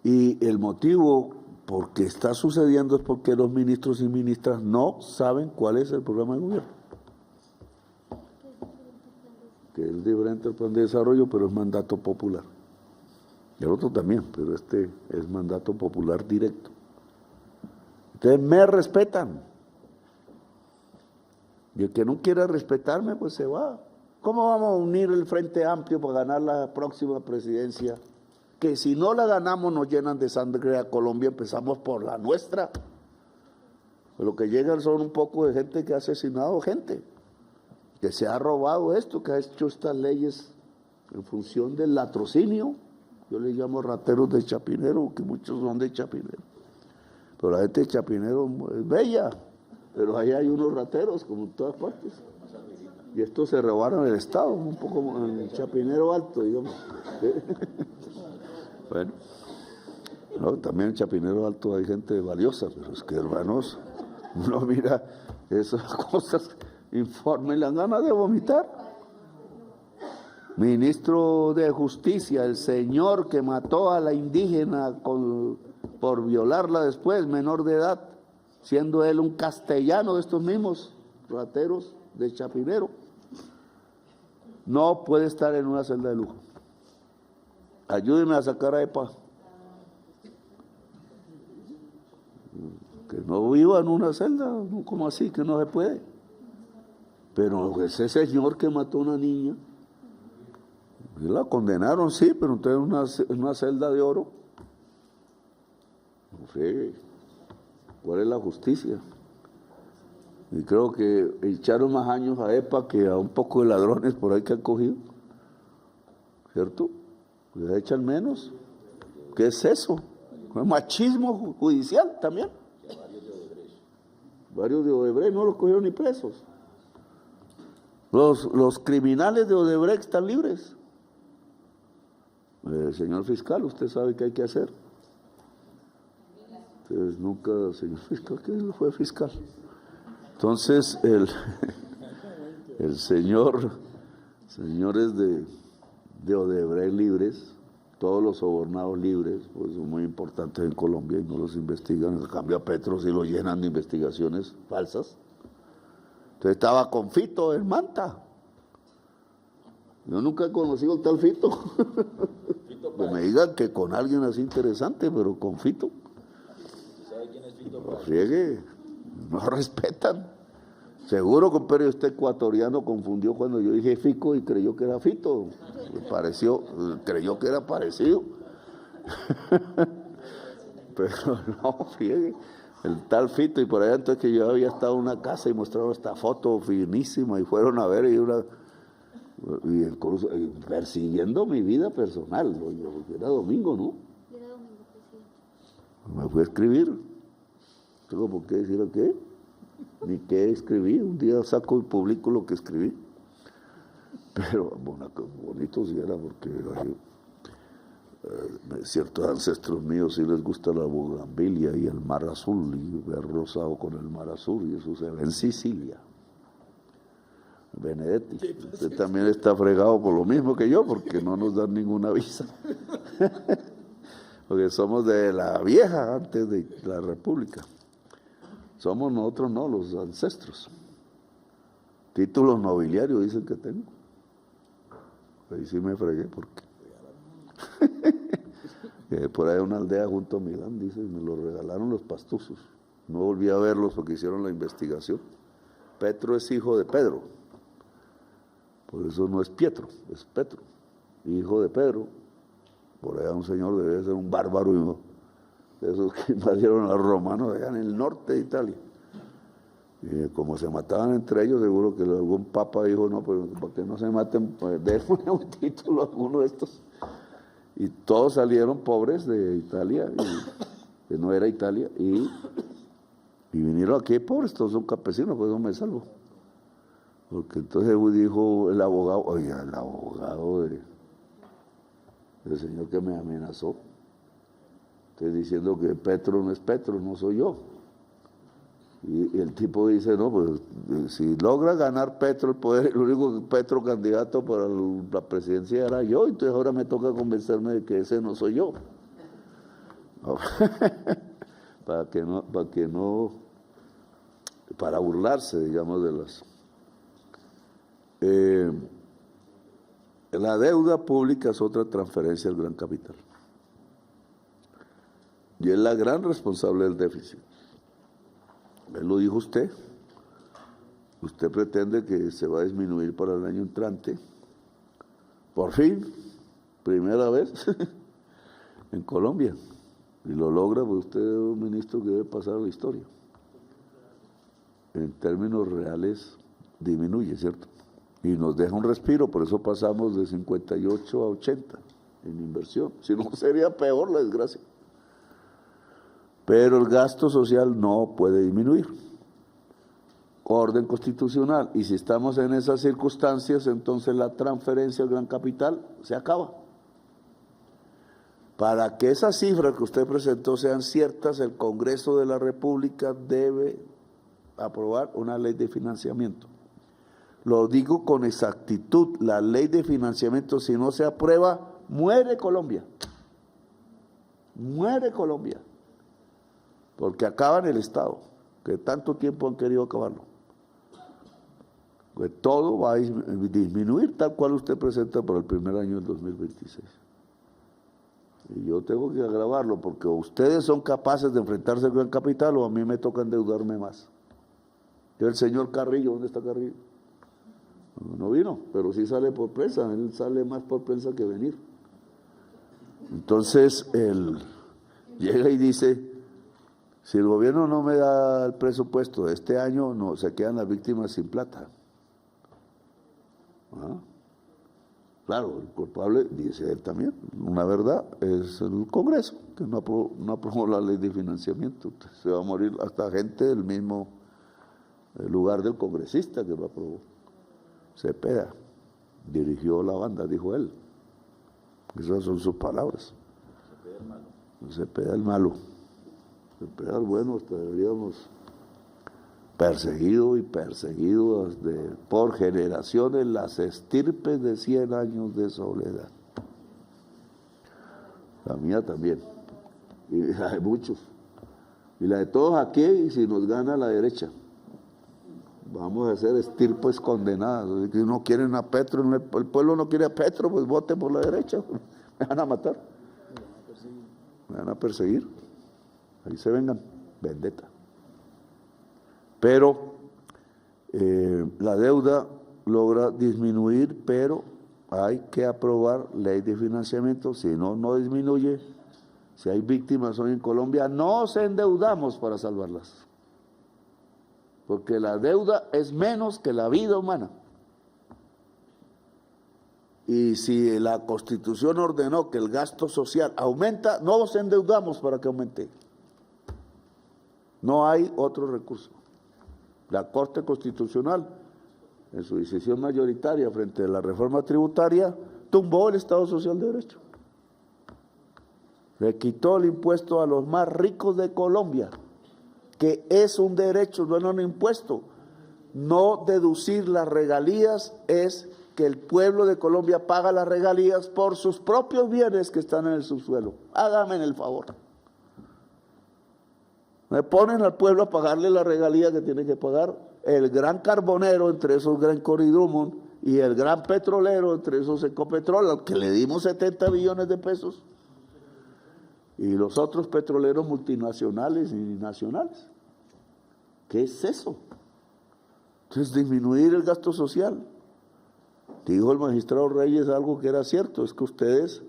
Y el motivo por qué está sucediendo es porque los ministros y ministras no saben cuál es el programa de gobierno. Que es diferente al plan de desarrollo, pero es mandato popular. Y el otro también, pero este es mandato popular directo. Ustedes me respetan. Y el que no quiera respetarme, pues se va. ¿Cómo vamos a unir el Frente Amplio para ganar la próxima presidencia? Que si no la ganamos nos llenan de sangre a Colombia, empezamos por la nuestra. Pues lo que llegan son un poco de gente que ha asesinado gente, que se ha robado esto, que ha hecho estas leyes en función del latrocinio. Yo les llamo rateros de Chapinero, que muchos son de Chapinero. Pero la gente de Chapinero es bella, pero ahí hay unos rateros, como en todas partes. Y estos se robaron el Estado, un poco en el Chapinero Alto, digamos. Bueno, no, también en Chapinero Alto hay gente valiosa, pero es que, hermanos, uno mira esas cosas, informe y le dan ganas de vomitar. Ministro de Justicia, el señor que mató a la indígena por violarla después, menor de edad, siendo él un castellano de estos mismos rateros de Chapinero, no puede estar en una celda de lujo. Ayúdenme a sacar a EPA. Que no viva en una celda, ¿cómo así? Que no se puede. Pero ese señor que mató a una niña, la condenaron, sí, pero entonces una celda de oro. No sé, ¿cuál es la justicia? Y creo que echaron más años a EPA que a un poco de ladrones por ahí que han cogido, ¿cierto? Les echan menos. ¿Qué es eso? ¿Es machismo judicial también? Varios de Odebrecht no los cogieron ni presos. Los criminales de Odebrecht están libres. Señor fiscal, usted sabe qué hay que hacer. Entonces nunca, señor fiscal, ¿qué fue fiscal? Entonces el señores de Odebrecht libres, todos los sobornados libres, pues son muy importantes en Colombia y no los investigan. En cambio a Petro sí lo llenan de investigaciones falsas. Entonces estaba con Fito en Manta. Yo nunca he conocido al tal Fito. Que me digan que con alguien así interesante, pero con Fito. ¿Sabe quién es Fito? No friegue, no respetan. Seguro que un periodista ecuatoriano confundió cuando yo dije Fico y creyó que era Fito. Creyó que era parecido. Pero no, friegue. El tal Fito, y por allá entonces que yo había estado en una casa y mostraron esta foto finísima y fueron a ver persiguiendo mi vida personal. Era domingo, ¿no? Era domingo, sí. Me fui a escribir. ¿Tengo por qué decir a qué? Ni qué escribí. Un día saco y publico lo que escribí. Pero bueno, bonito sí era porque ciertos ancestros míos sí les gusta la bugambilia y el mar azul y ver rosado con el mar azul y eso se ve en Sicilia. Benedetti, usted también está fregado por lo mismo que yo porque no nos dan ninguna visa. Porque somos de la vieja antes de la república. Somos nosotros, no, los ancestros. Títulos nobiliarios dicen que tengo. Ahí sí me fregué porque por ahí una aldea junto a Milán, dice, me lo regalaron los pastuzos. No volví a verlos porque hicieron la investigación. Petro es hijo de Pedro. Por eso no es Pietro, es Petro. Hijo de Pedro. Por allá un señor debe ser un bárbaro, ¿no? Esos que invadieron a los romanos allá en el norte de Italia. Y como se mataban entre ellos, seguro que algún papa dijo, no, pero para que no se maten, pues démosle un título a alguno de estos. Y todos salieron pobres de Italia, que no era Italia, y vinieron aquí pobres, todos son campesinos, pues no me salvo. Porque entonces dijo el abogado, oiga, el abogado del señor que me amenazó, estoy diciendo que Petro no es Petro, no soy yo. Y el tipo dice, no, pues si logra ganar Petro el poder, el único Petro candidato para la presidencia era yo, entonces ahora me toca convencerme de que ese no soy yo. No. Para burlarse, digamos, de las... la deuda pública es otra transferencia al gran capital. Y es la gran responsable del déficit. Él lo dijo usted. Usted pretende que se va a disminuir para el año entrante. Por fin, primera vez en Colombia. Y lo logra, pues usted es un ministro que debe pasar a la historia. En términos reales disminuye, ¿cierto? Y nos deja un respiro, por eso pasamos de 58 a 80 en inversión. Si no, sería peor la desgracia. Pero el gasto social no puede disminuir. Orden constitucional. Y si estamos en esas circunstancias, entonces la transferencia al gran capital se acaba. Para que esas cifras que usted presentó sean ciertas, el Congreso de la República debe aprobar una ley de financiamiento. Lo digo con exactitud, la ley de financiamiento, si no se aprueba, muere Colombia. Muere Colombia. Porque acaban el Estado, que tanto tiempo han querido acabarlo. Pues todo va a disminuir tal cual usted presenta para el primer año del 2026. Y yo tengo que agravarlo, porque ustedes son capaces de enfrentarse al gran capital o a mí me toca endeudarme más. El señor Carrillo, ¿dónde está Carrillo? No vino, pero sí sale por prensa, él sale más por prensa que venir. Entonces, él llega y dice, si el gobierno no me da el presupuesto de este año, no, se quedan las víctimas sin plata. ¿Ah? Claro, el culpable, dice él también, una verdad, es el Congreso, que no aprobó la ley de financiamiento. Se va a morir hasta gente del mismo lugar del congresista que lo aprobó. Cepeda dirigió la banda, dijo él. Esas son sus palabras. Cepeda el malo. Cepeda el bueno, hasta deberíamos perseguido por generaciones las estirpes de 100 años de soledad. La mía también. Y la de muchos. Y la de todos aquí, y si nos gana la derecha. Vamos a hacer estirpes condenadas. Si no quieren a Petro, el pueblo no quiere a Petro, pues vote por la derecha. Me van a matar. Me van a perseguir. Ahí se vengan. Vendetta. Pero la deuda logra disminuir, pero hay que aprobar ley de financiamiento. Si no, no disminuye. Si hay víctimas hoy en Colombia, nos endeudamos para salvarlas. Porque la deuda es menos que la vida humana. Y si la Constitución ordenó que el gasto social aumenta, no nos endeudamos para que aumente. No hay otro recurso. La Corte Constitucional, en su decisión mayoritaria frente a la reforma tributaria, tumbó el Estado Social de Derecho. Le quitó el impuesto a los más ricos de Colombia, que es un derecho, no es un impuesto. No deducir las regalías es que el pueblo de Colombia paga las regalías por sus propios bienes que están en el subsuelo. Hágame el favor. Me ponen al pueblo a pagarle la regalía que tiene que pagar el gran carbonero, entre esos Gran Corridumon, y el gran petrolero, entre esos Ecopetrol, al que le dimos 70 billones de pesos, y los otros petroleros multinacionales y nacionales. ¿Qué es eso? Entonces, disminuir el gasto social. Dijo el magistrado Reyes algo que era cierto, es que ustedes,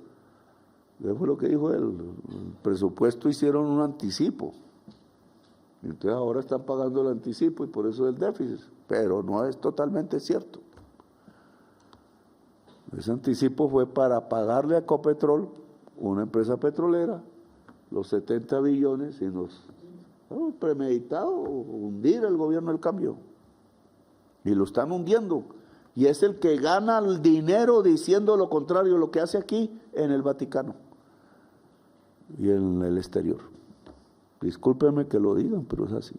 ¿qué fue lo que dijo él? El presupuesto hicieron un anticipo. Entonces ahora están pagando el anticipo y por eso el déficit. Pero no es totalmente cierto. Ese anticipo fue para pagarle a Ecopetrol, una empresa petrolera, los 70 billones y nos premeditado hundir el gobierno del cambio. Y lo están hundiendo. Y es el que gana el dinero diciendo lo contrario de lo que hace aquí en el Vaticano y en el exterior. Discúlpenme que lo digan, pero es así.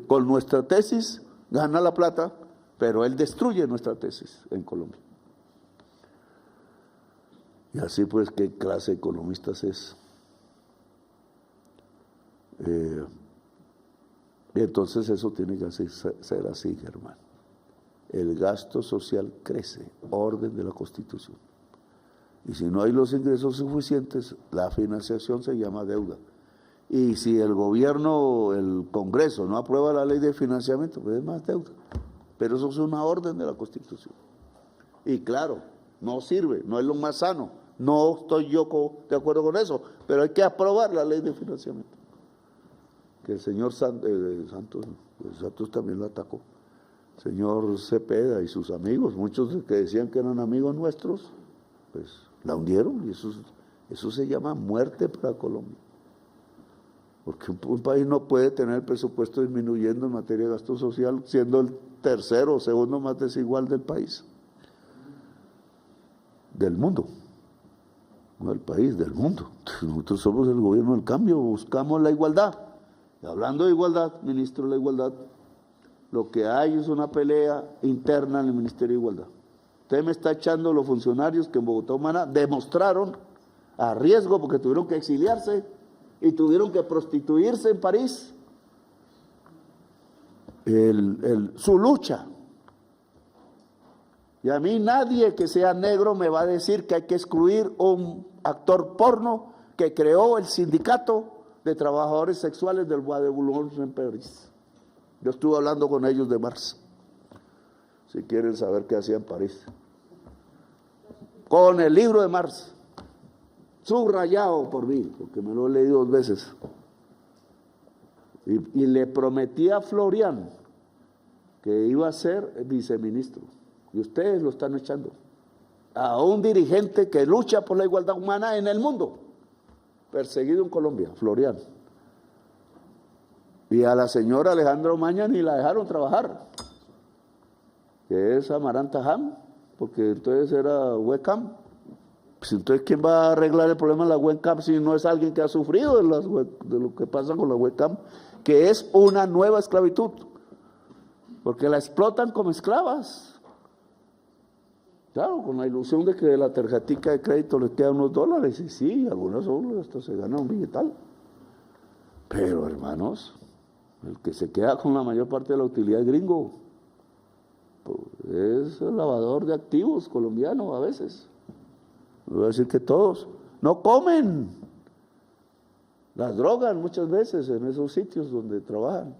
Con nuestra tesis gana la plata, pero él destruye nuestra tesis en Colombia. Y así pues, ¿qué clase de economistas es? Y entonces eso tiene que ser así, Germán. El gasto social crece, orden de la Constitución. Y si no hay los ingresos suficientes, la financiación se llama deuda. Y si el gobierno, el Congreso, no aprueba la ley de financiamiento, pues es más deuda. Pero eso es una orden de la Constitución. Y claro, no sirve, no es lo más sano. No estoy yo de acuerdo con eso, pero hay que aprobar la ley de financiamiento. Que el señor Santos también lo atacó. Señor Cepeda y sus amigos, muchos que decían que eran amigos nuestros, pues la hundieron, y eso se llama muerte para Colombia. Porque un país no puede tener el presupuesto disminuyendo en materia de gasto social, siendo el tercero o segundo más desigual del país, del mundo, no del país, del mundo. Nosotros somos el gobierno del cambio, buscamos la igualdad. Y hablando de igualdad, ministro de la Igualdad, lo que hay es una pelea interna en el Ministerio de Igualdad. Usted me está echando los funcionarios que en Bogotá Humana demostraron a riesgo porque tuvieron que exiliarse y tuvieron que prostituirse en París. Su lucha. Y a mí nadie que sea negro me va a decir que hay que excluir un actor porno que creó el sindicato de trabajadores sexuales del Bois de Boulogne en París. Yo estuve hablando con ellos de Marx, si quieren saber qué hacía en París. Con el libro de Marx, subrayado por mí, porque me lo he leído 2 veces. Y le prometí a Florian que iba a ser viceministro. Y ustedes lo están echando. A un dirigente que lucha por la igualdad humana en el mundo, perseguido en Colombia, Florian. Y a la señora Alejandra Omaña ni la dejaron trabajar, que es Amaranta Ham, porque entonces era webcam. Pues entonces, ¿quién va a arreglar el problema de la webcam si no es alguien que ha sufrido de lo que pasa con la webcam? Que es una nueva esclavitud, porque la explotan como esclavas. Claro, con la ilusión de que de la tarjetica de crédito les quedan unos dólares, y sí, algunas son, hasta se gana un billetal. Pero, hermanos, el que se queda con la mayor parte de la utilidad es gringo. Pues es el lavador de activos colombiano a veces. No voy a decir que todos. No comen. Las drogan muchas veces en esos sitios donde trabajan.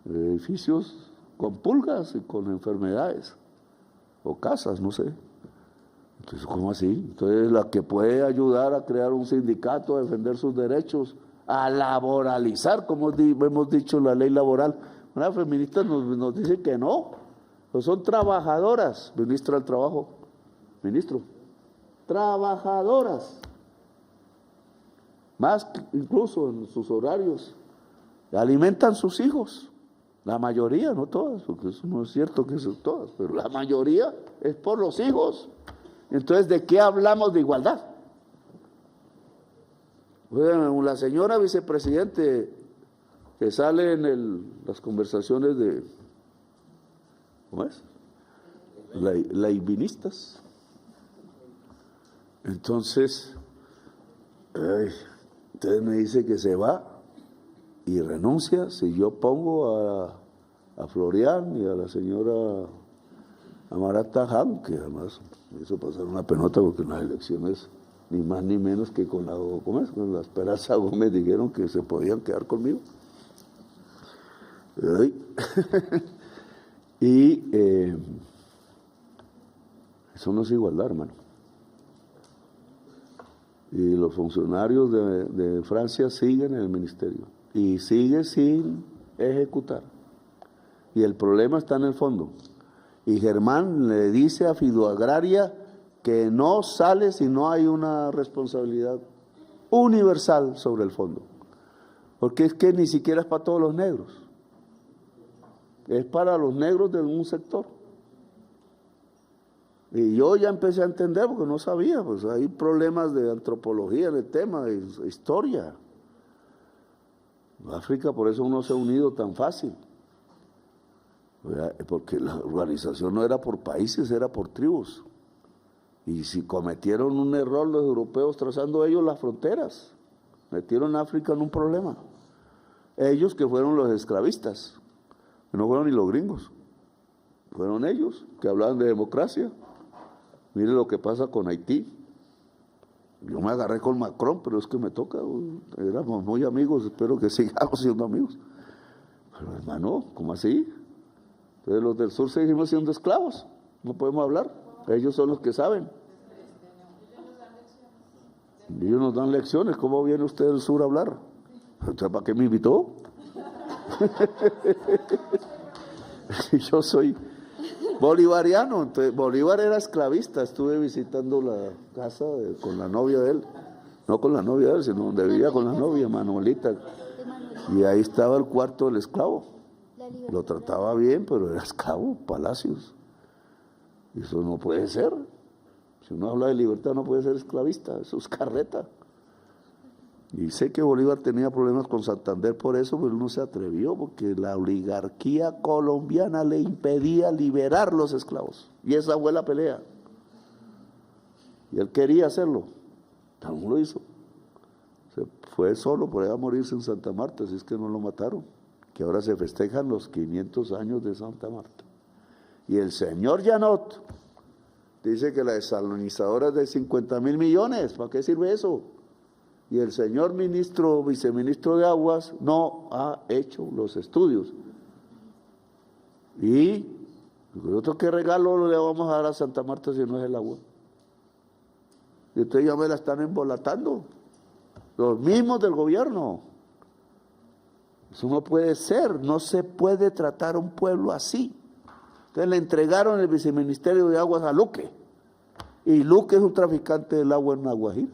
Edificios con pulgas y con enfermedades. O casas, no sé. Entonces, ¿cómo así? Entonces, la que puede ayudar a crear un sindicato, a defender sus derechos, a laboralizar, como hemos dicho, la ley laboral. Una feminista nos dice que no, pues son trabajadoras, ministra del Trabajo, ministro, trabajadoras, más incluso en sus horarios, alimentan sus hijos, la mayoría, no todas, porque eso no es cierto que son todas, pero la mayoría es por los hijos. Entonces, ¿de qué hablamos de igualdad? Bueno, la señora vicepresidente que sale en las conversaciones de, ¿cómo es? Laivinistas. Entonces, usted me dice que se va y renuncia si yo pongo a Florian y a la señora Amaranta Ham, que además me hizo pasar una penota porque en las elecciones ni más ni menos que con la Esperanza Gómez dijeron que se podían quedar conmigo. Y eso no es igualdad, hermano. Y los funcionarios de Francia siguen en el ministerio y sigue sin ejecutar. Y el problema está en el fondo. Y Germán le dice a Fiduagraria que no sale si no hay una responsabilidad universal sobre el fondo. Porque es que ni siquiera es para todos los negros. es para los negros de un sector. Y yo ya empecé a entender porque no sabía, pues hay problemas de antropología en el tema, de historia. África, por eso uno se ha unido tan fácil. Porque la organización no era por países, era por tribus. Y si cometieron un error los europeos trazando ellos las fronteras, metieron a África en un problema. Ellos que fueron los esclavistas, que no fueron ni los gringos, fueron ellos que hablaban de democracia. Mire lo que pasa con Haití. Yo me agarré con Macron, pero es que me toca, éramos muy amigos, espero que sigamos siendo amigos. Pero hermano, ¿cómo así? Entonces los del sur seguimos siendo esclavos, no podemos hablar, ellos son los que saben. Ellos nos dan lecciones, ¿cómo viene usted del sur a hablar? Entonces, ¿para qué me invitó? Yo soy bolivariano, entonces Bolívar era esclavista, estuve visitando la casa con la novia de él, no con la novia de él, sino donde vivía con la novia, Manuelita, y ahí estaba el cuarto del esclavo, lo trataba bien, pero era esclavo, Palacios, y eso no puede ser, si uno habla de libertad no puede ser esclavista, eso es carreta. Y sé que Bolívar tenía problemas con Santander por eso, pero no se atrevió, porque la oligarquía colombiana le impedía liberar los esclavos. Y esa fue la pelea. Y él quería hacerlo, pero no lo hizo. Se fue solo por allá a morirse en Santa Marta, así es que no lo mataron. Que ahora se festejan los 500 años de Santa Marta. Y el señor Janot dice que la desalinizadora es de 50.000 millones. ¿Para qué sirve eso? Y el señor ministro, viceministro de Aguas, no ha hecho los estudios. Y nosotros, ¿qué regalo le vamos a dar a Santa Marta si no es el agua? Y ustedes ya me la están embolatando. Los mismos del gobierno. Eso no puede ser, no se puede tratar a un pueblo así. Entonces le entregaron el viceministerio de Aguas a Luque. Y Luque es un traficante del agua en La Guajira.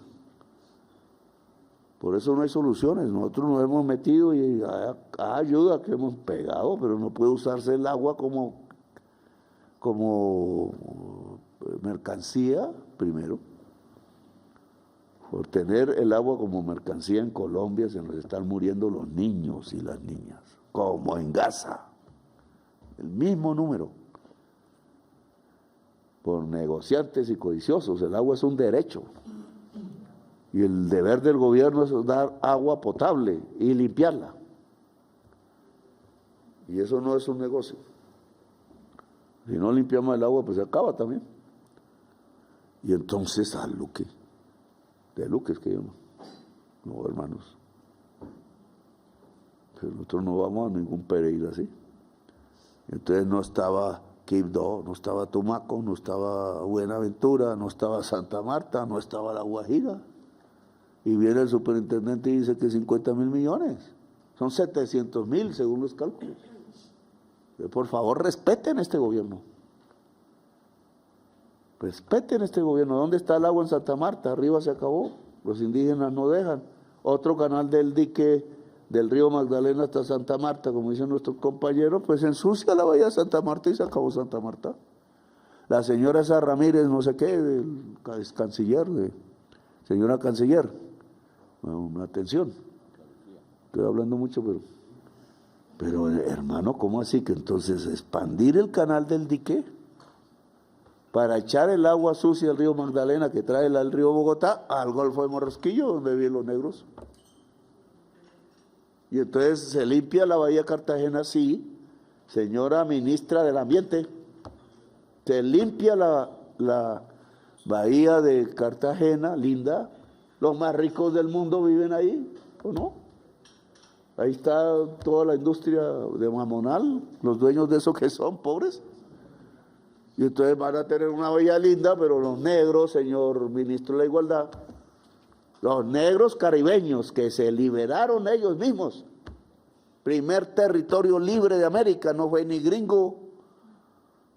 Por eso no hay soluciones. Nosotros nos hemos metido y a ayuda que hemos pegado, pero no puede usarse el agua como mercancía, primero. Por tener el agua como mercancía en Colombia se nos están muriendo los niños y las niñas, como en Gaza. El mismo número. Por negociantes y codiciosos. El agua es un derecho. Y el deber del gobierno es dar agua potable y limpiarla. Y eso no es un negocio. Si no limpiamos el agua, pues se acaba también. Y entonces a Luque. De Luque es que yo no, hermanos. Pero nosotros no vamos a ningún Pereira así. Entonces no estaba Quibdó, no estaba Tumaco, no estaba Buenaventura, no estaba Santa Marta, no estaba La Guajira. Y viene el superintendente y dice que 50.000 millones. Son 700.000 según los cálculos. Por favor, respeten este gobierno. Respeten este gobierno. ¿Dónde está el agua en Santa Marta? Arriba se acabó. Los indígenas no dejan. Otro canal del dique del río Magdalena hasta Santa Marta, como dicen nuestros compañeros, pues ensucia la bahía de Santa Marta y se acabó Santa Marta. La señora esa Ramírez, no sé qué, es canciller, señora canciller. Bueno, atención. Estoy hablando mucho, pero hermano, ¿cómo así? Que entonces expandir el canal del dique para echar el agua sucia del río Magdalena que trae el río Bogotá al Golfo de Morrosquillo, donde viven los negros. Y entonces se limpia la bahía Cartagena, sí, señora ministra del Ambiente, se limpia la bahía de Cartagena, linda, los más ricos del mundo viven ahí, ¿o no? Ahí está toda la industria de Mamonal, los dueños de eso que son pobres. Y entonces van a tener una bahía linda, pero los negros, señor ministro de la Igualdad, los negros caribeños que se liberaron ellos mismos, primer territorio libre de América, no fue ni gringo,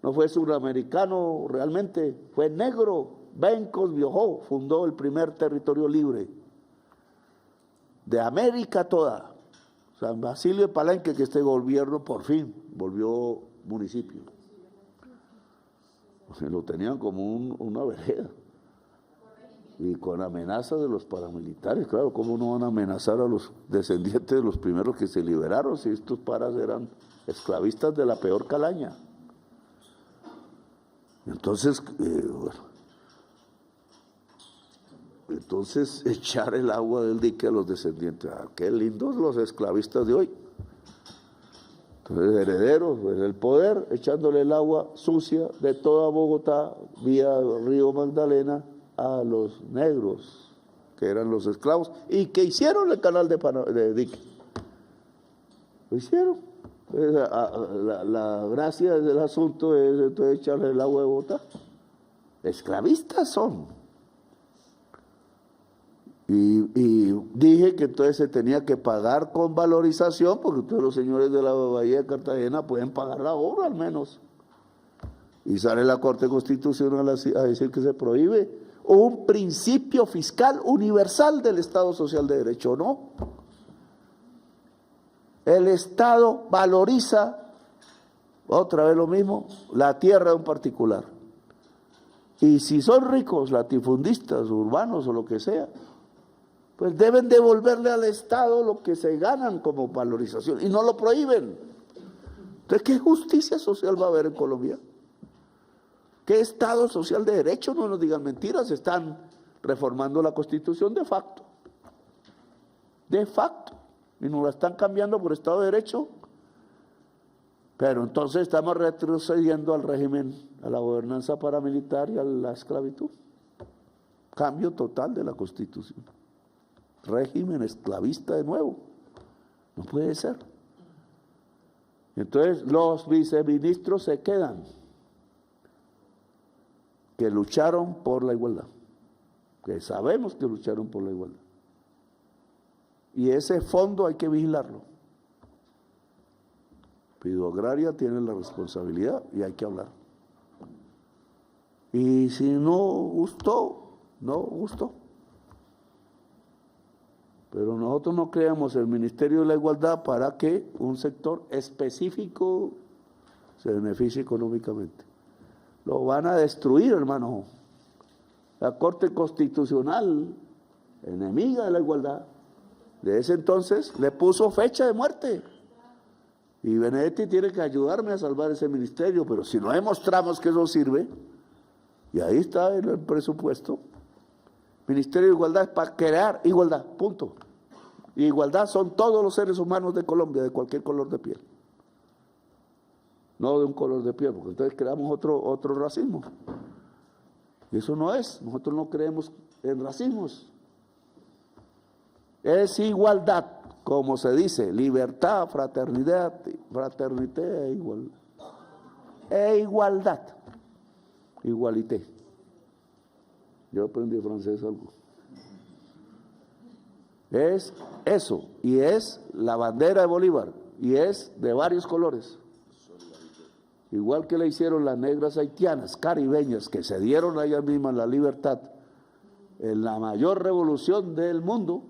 no fue suramericano realmente, fue negro. Bencos Biojó fundó el primer territorio libre de América toda, San Basilio de Palenque, que este gobierno por fin volvió municipio. Lo tenían como una vereda. Y con amenazas de los paramilitares, claro, ¿cómo no van a amenazar a los descendientes de los primeros que se liberaron si estos paras eran esclavistas de la peor calaña? Entonces, entonces echar el agua del dique a los descendientes. Ah, qué lindos los esclavistas de hoy. Entonces, herederos del poder, echándole el agua sucia de toda Bogotá, vía Río Magdalena, a los negros, que eran los esclavos, y que hicieron el canal de dique. Lo hicieron. La gracia del asunto es entonces echarle el agua de Bogotá. Esclavistas son. Y dije que entonces se tenía que pagar con valorización, porque todos los señores de la Bahía de Cartagena pueden pagar la obra al menos. Y sale la Corte Constitucional a decir que se prohíbe un principio fiscal universal del Estado Social de Derecho, ¿no? El Estado valoriza, otra vez lo mismo, la tierra de un particular. Y si son ricos, latifundistas, urbanos o lo que sea, pues deben devolverle al Estado lo que se ganan como valorización y no lo prohíben. Entonces, ¿qué justicia social va a haber en Colombia? ¿Qué Estado social de derecho? No nos digan mentiras, están reformando la Constitución de facto. De facto. Y nos la están cambiando por Estado de Derecho. Pero entonces estamos retrocediendo al régimen, a la gobernanza paramilitar y a la esclavitud. Cambio total de la Constitución. Régimen esclavista de nuevo. No puede ser. Entonces los viceministros se quedan, que lucharon por la igualdad, que sabemos que lucharon por la igualdad. Y ese fondo hay que vigilarlo. Pido Agraria tiene la responsabilidad y hay que hablar. Y si no gustó, no gustó. Pero nosotros no creamos el Ministerio de la Igualdad para que un sector específico se beneficie económicamente. Lo van a destruir, hermano. La Corte Constitucional, enemiga de la igualdad, de ese entonces le puso fecha de muerte. Y Benedetti tiene que ayudarme a salvar ese ministerio, pero si no demostramos que eso sirve, y ahí está el presupuesto. Ministerio de Igualdad es para crear igualdad, punto. Y igualdad son todos los seres humanos de Colombia, de cualquier color de piel. No de un color de piel, porque entonces creamos otro racismo. Y eso no es, nosotros no creemos en racismos. Es igualdad, como se dice, libertad, fraternidad e igualdad. Igualdad, igualité. Yo aprendí francés algo. Es eso, y es la bandera de Bolívar, y es de varios colores. Igual que le hicieron las negras haitianas, caribeñas, que se dieron a ellas mismas la libertad en la mayor revolución del mundo,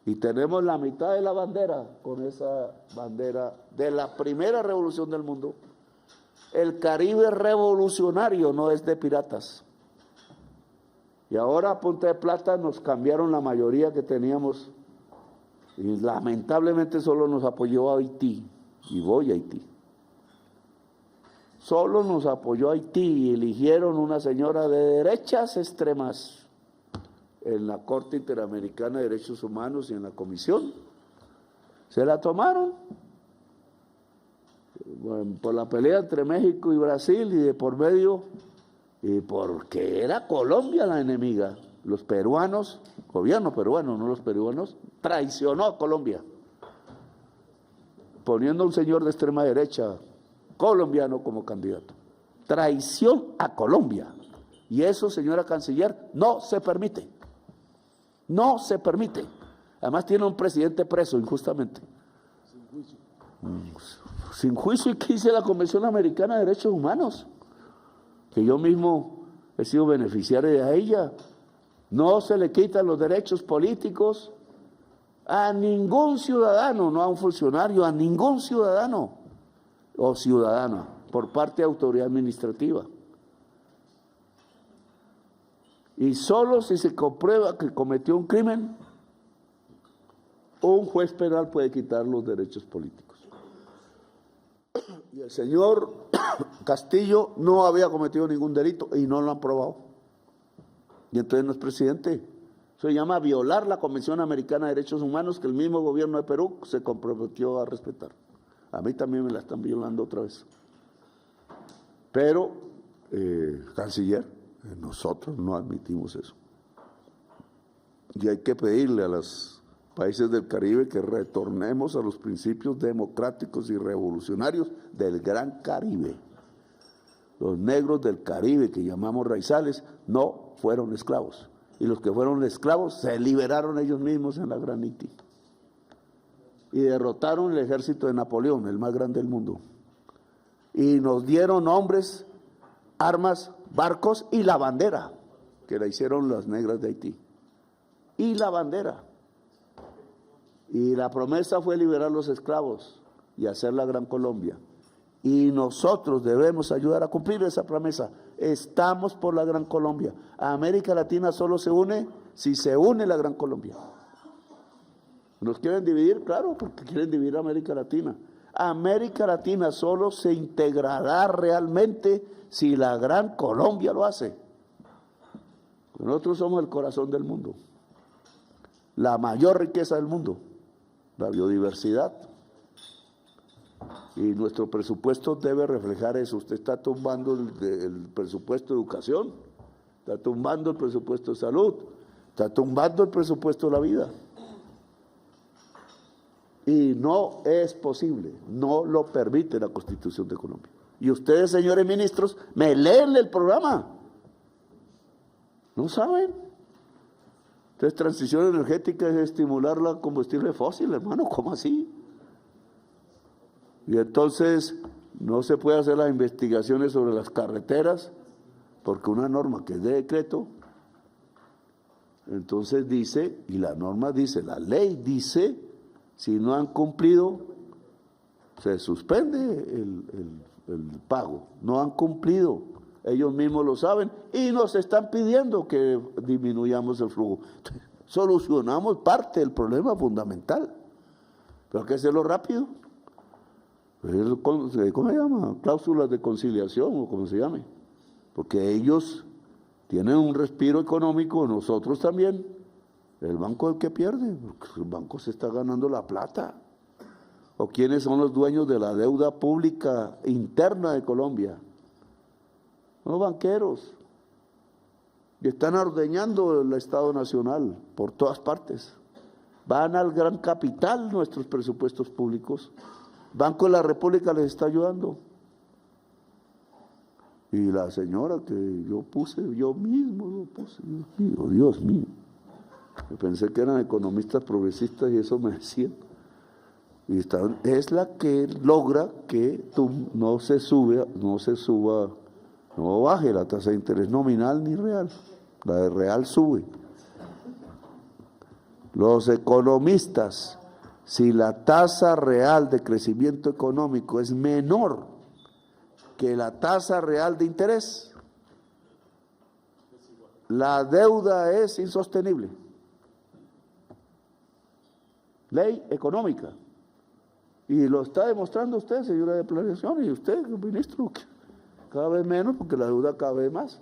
y tenemos la mitad de la bandera con esa bandera de la primera revolución del mundo. El Caribe revolucionario no es de piratas. Y ahora a punta de plata nos cambiaron la mayoría que teníamos y lamentablemente solo nos apoyó a Haití, y voy a Haití. Solo nos apoyó Haití y eligieron una señora de derechas extremas en la Corte Interamericana de Derechos Humanos y en la Comisión. Se la tomaron por la pelea entre México y Brasil y de por medio, y porque era Colombia la enemiga. Los peruanos, gobierno peruano, no los peruanos, traicionó a Colombia, poniendo a un señor de extrema derecha colombiano como candidato. Traición a Colombia. Y eso, señora canciller, no se permite. No se permite. Además tiene un presidente preso injustamente. Sin juicio. ¿Y qué dice la Convención Americana de Derechos Humanos? Que yo mismo he sido beneficiario de ella. No se le quitan los derechos políticos A ningún ciudadano, no a un funcionario, a ningún ciudadano o ciudadana por parte de autoridad administrativa. Y solo si se comprueba que cometió un crimen, un juez penal puede quitar los derechos políticos. Y el señor Castillo no había cometido ningún delito y no lo han probado. Y entonces no es presidente. Eso se llama violar la Convención Americana de Derechos Humanos que el mismo gobierno de Perú se comprometió a respetar. A mí también me la están violando otra vez. Pero, canciller, nosotros no admitimos eso. Y hay que pedirle a los países del Caribe que retornemos a los principios democráticos y revolucionarios del Gran Caribe. Los negros del Caribe, que llamamos raizales, no fueron esclavos. Y los que fueron esclavos se liberaron ellos mismos en la Gran Haití. Y derrotaron el ejército de Napoleón, el más grande del mundo. Y nos dieron hombres, armas, barcos y la bandera, que la hicieron las negras de Haití. Y la bandera. Y la promesa fue liberar los esclavos y hacer la Gran Colombia. Y nosotros debemos ayudar a cumplir esa promesa. Estamos por la Gran Colombia. A América Latina solo se une si se une la Gran Colombia. ¿Nos quieren dividir? Claro, porque quieren dividir a América Latina. América Latina solo se integrará realmente si la Gran Colombia lo hace. Nosotros somos el corazón del mundo, la mayor riqueza del mundo, la biodiversidad. Y nuestro presupuesto debe reflejar eso. Usted está tumbando el presupuesto de educación, está tumbando el presupuesto de salud, está tumbando el presupuesto de la vida. Y no es posible, no lo permite la Constitución de Colombia. Y ustedes, señores ministros, me leen el programa. ¿No saben? Entonces, transición energética es estimular la combustible fósil, hermano, ¿cómo así? Y entonces no se puede hacer las investigaciones sobre las carreteras, porque una norma que es de decreto, entonces dice, y la norma dice, la ley dice, si no han cumplido, se suspende el pago. No han cumplido, ellos mismos lo saben, y nos están pidiendo que disminuyamos el flujo. Solucionamos parte del problema fundamental, pero hay que hacerlo rápido. ¿Cómo se llama? Cláusulas de conciliación o como se llame, porque ellos tienen un respiro económico, nosotros también. El banco es el que pierde, porque el banco se está ganando la plata. ¿O quiénes son los dueños de la deuda pública interna de Colombia? Los banqueros. Y están ordeñando el Estado Nacional por todas partes. Van al gran capital nuestros presupuestos públicos. Banco de la República les está ayudando. Y la señora que yo puse, yo mismo lo puse, Dios mío. Yo pensé que eran economistas progresistas y eso me decían. Y es la que logra que no baje la tasa de interés nominal ni real. La de real sube. Los economistas, si la tasa real de crecimiento económico es menor que la tasa real de interés, la deuda es insostenible. Ley económica. Y lo está demostrando usted, señora de Planeación, y usted, ministro, cada vez menos porque la deuda cada vez más.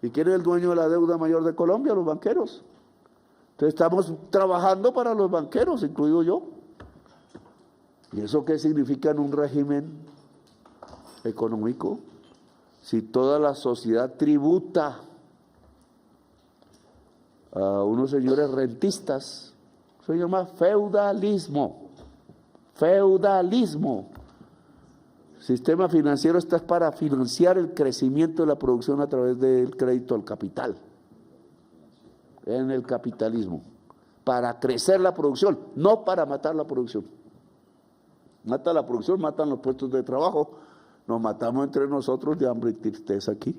¿Y quién es el dueño de la deuda mayor de Colombia? Los banqueros. Entonces estamos trabajando para los banqueros, incluido yo. ¿Y eso qué significa en un régimen económico? Si toda la sociedad tributa a unos señores rentistas, eso se llama feudalismo. Feudalismo. El sistema financiero está para financiar el crecimiento de la producción a través del crédito al capital. En el capitalismo. Para crecer la producción, no para matar la producción. Mata la producción, matan los puestos de trabajo. Nos matamos entre nosotros de hambre y tristeza aquí,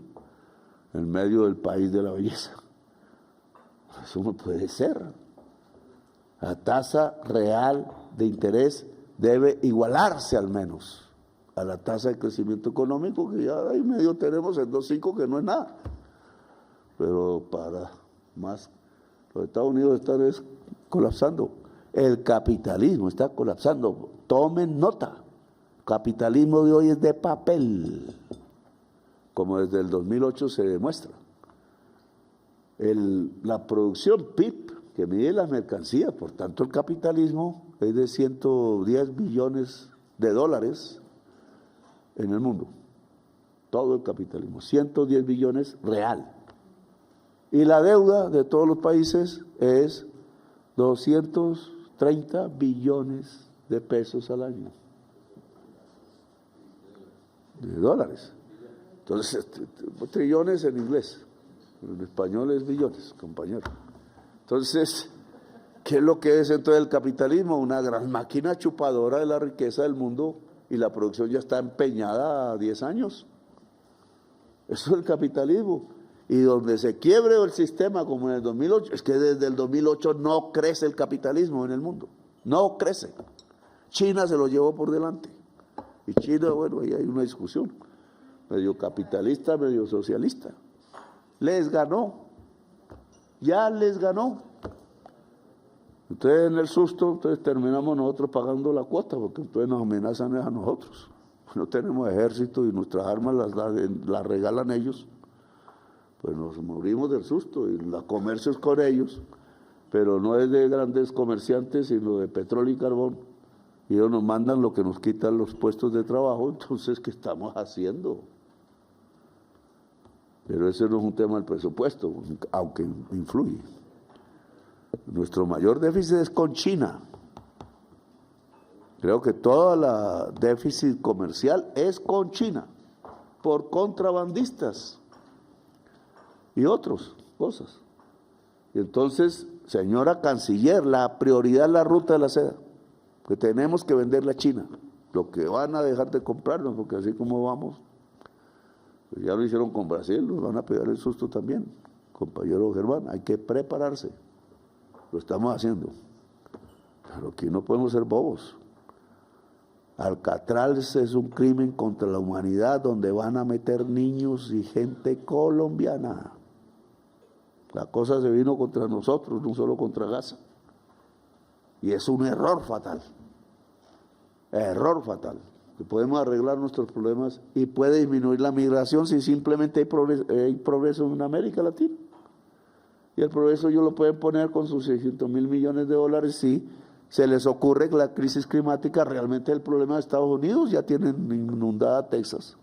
en medio del país de la belleza. Eso no puede ser. La tasa real de interés debe igualarse al menos a la tasa de crecimiento económico, que ya ahí medio tenemos el 2.5, que no es nada. Pero para más, los Estados Unidos están colapsando. El capitalismo está colapsando. Tomen nota. El capitalismo de hoy es de papel, como desde el 2008 se demuestra. La producción PIB, que mide las mercancías, por tanto el capitalismo es de 110 billones de dólares en el mundo. Todo el capitalismo, 110 billones real. Y la deuda de todos los países es 230 billones de pesos al año. De dólares. Entonces, trillones en inglés. En español es billones, compañero. Entonces, ¿qué es lo que es entonces el capitalismo? Una gran máquina chupadora de la riqueza del mundo, y la producción ya está empeñada a 10 años. Eso es el capitalismo. Y donde se quiebre el sistema, como en el 2008, es que desde el 2008 no crece el capitalismo en el mundo. No crece. China se lo llevó por delante. Y China, bueno, ahí hay una discusión. Medio capitalista, medio socialista. Les ganó. Ya les ganó. Entonces, en el susto, entonces terminamos nosotros pagando la cuota, porque entonces nos amenazan a nosotros. No tenemos ejército y nuestras armas las regalan ellos. Pues nos morimos del susto, y la comercio es con ellos, pero no es de grandes comerciantes, sino de petróleo y carbón. Y ellos nos mandan lo que nos quitan los puestos de trabajo. Entonces, ¿qué estamos haciendo? Pero ese no es un tema del presupuesto, aunque influye. Nuestro mayor déficit es con China. Creo que todo el déficit comercial es con China, por contrabandistas y otras cosas. Y entonces, señora canciller, la prioridad es la ruta de la seda, que tenemos que venderle a China, lo que van a dejar de comprarnos, porque así como vamos, pues ya lo hicieron con Brasil, nos van a pegar el susto también, compañero Germán. Hay que prepararse, lo estamos haciendo, pero aquí no podemos ser bobos. Alcatraz es un crimen contra la humanidad, donde van a meter niños y gente colombiana. La cosa se vino contra nosotros, no solo contra Gaza. Y es un error fatal. Error fatal. Que podemos arreglar nuestros problemas y puede disminuir la migración si simplemente hay progreso en América Latina. Y el progreso ellos lo pueden poner con sus 600.000 millones de dólares si se les ocurre que la crisis climática realmente es el problema de Estados Unidos. Ya tienen inundada Texas.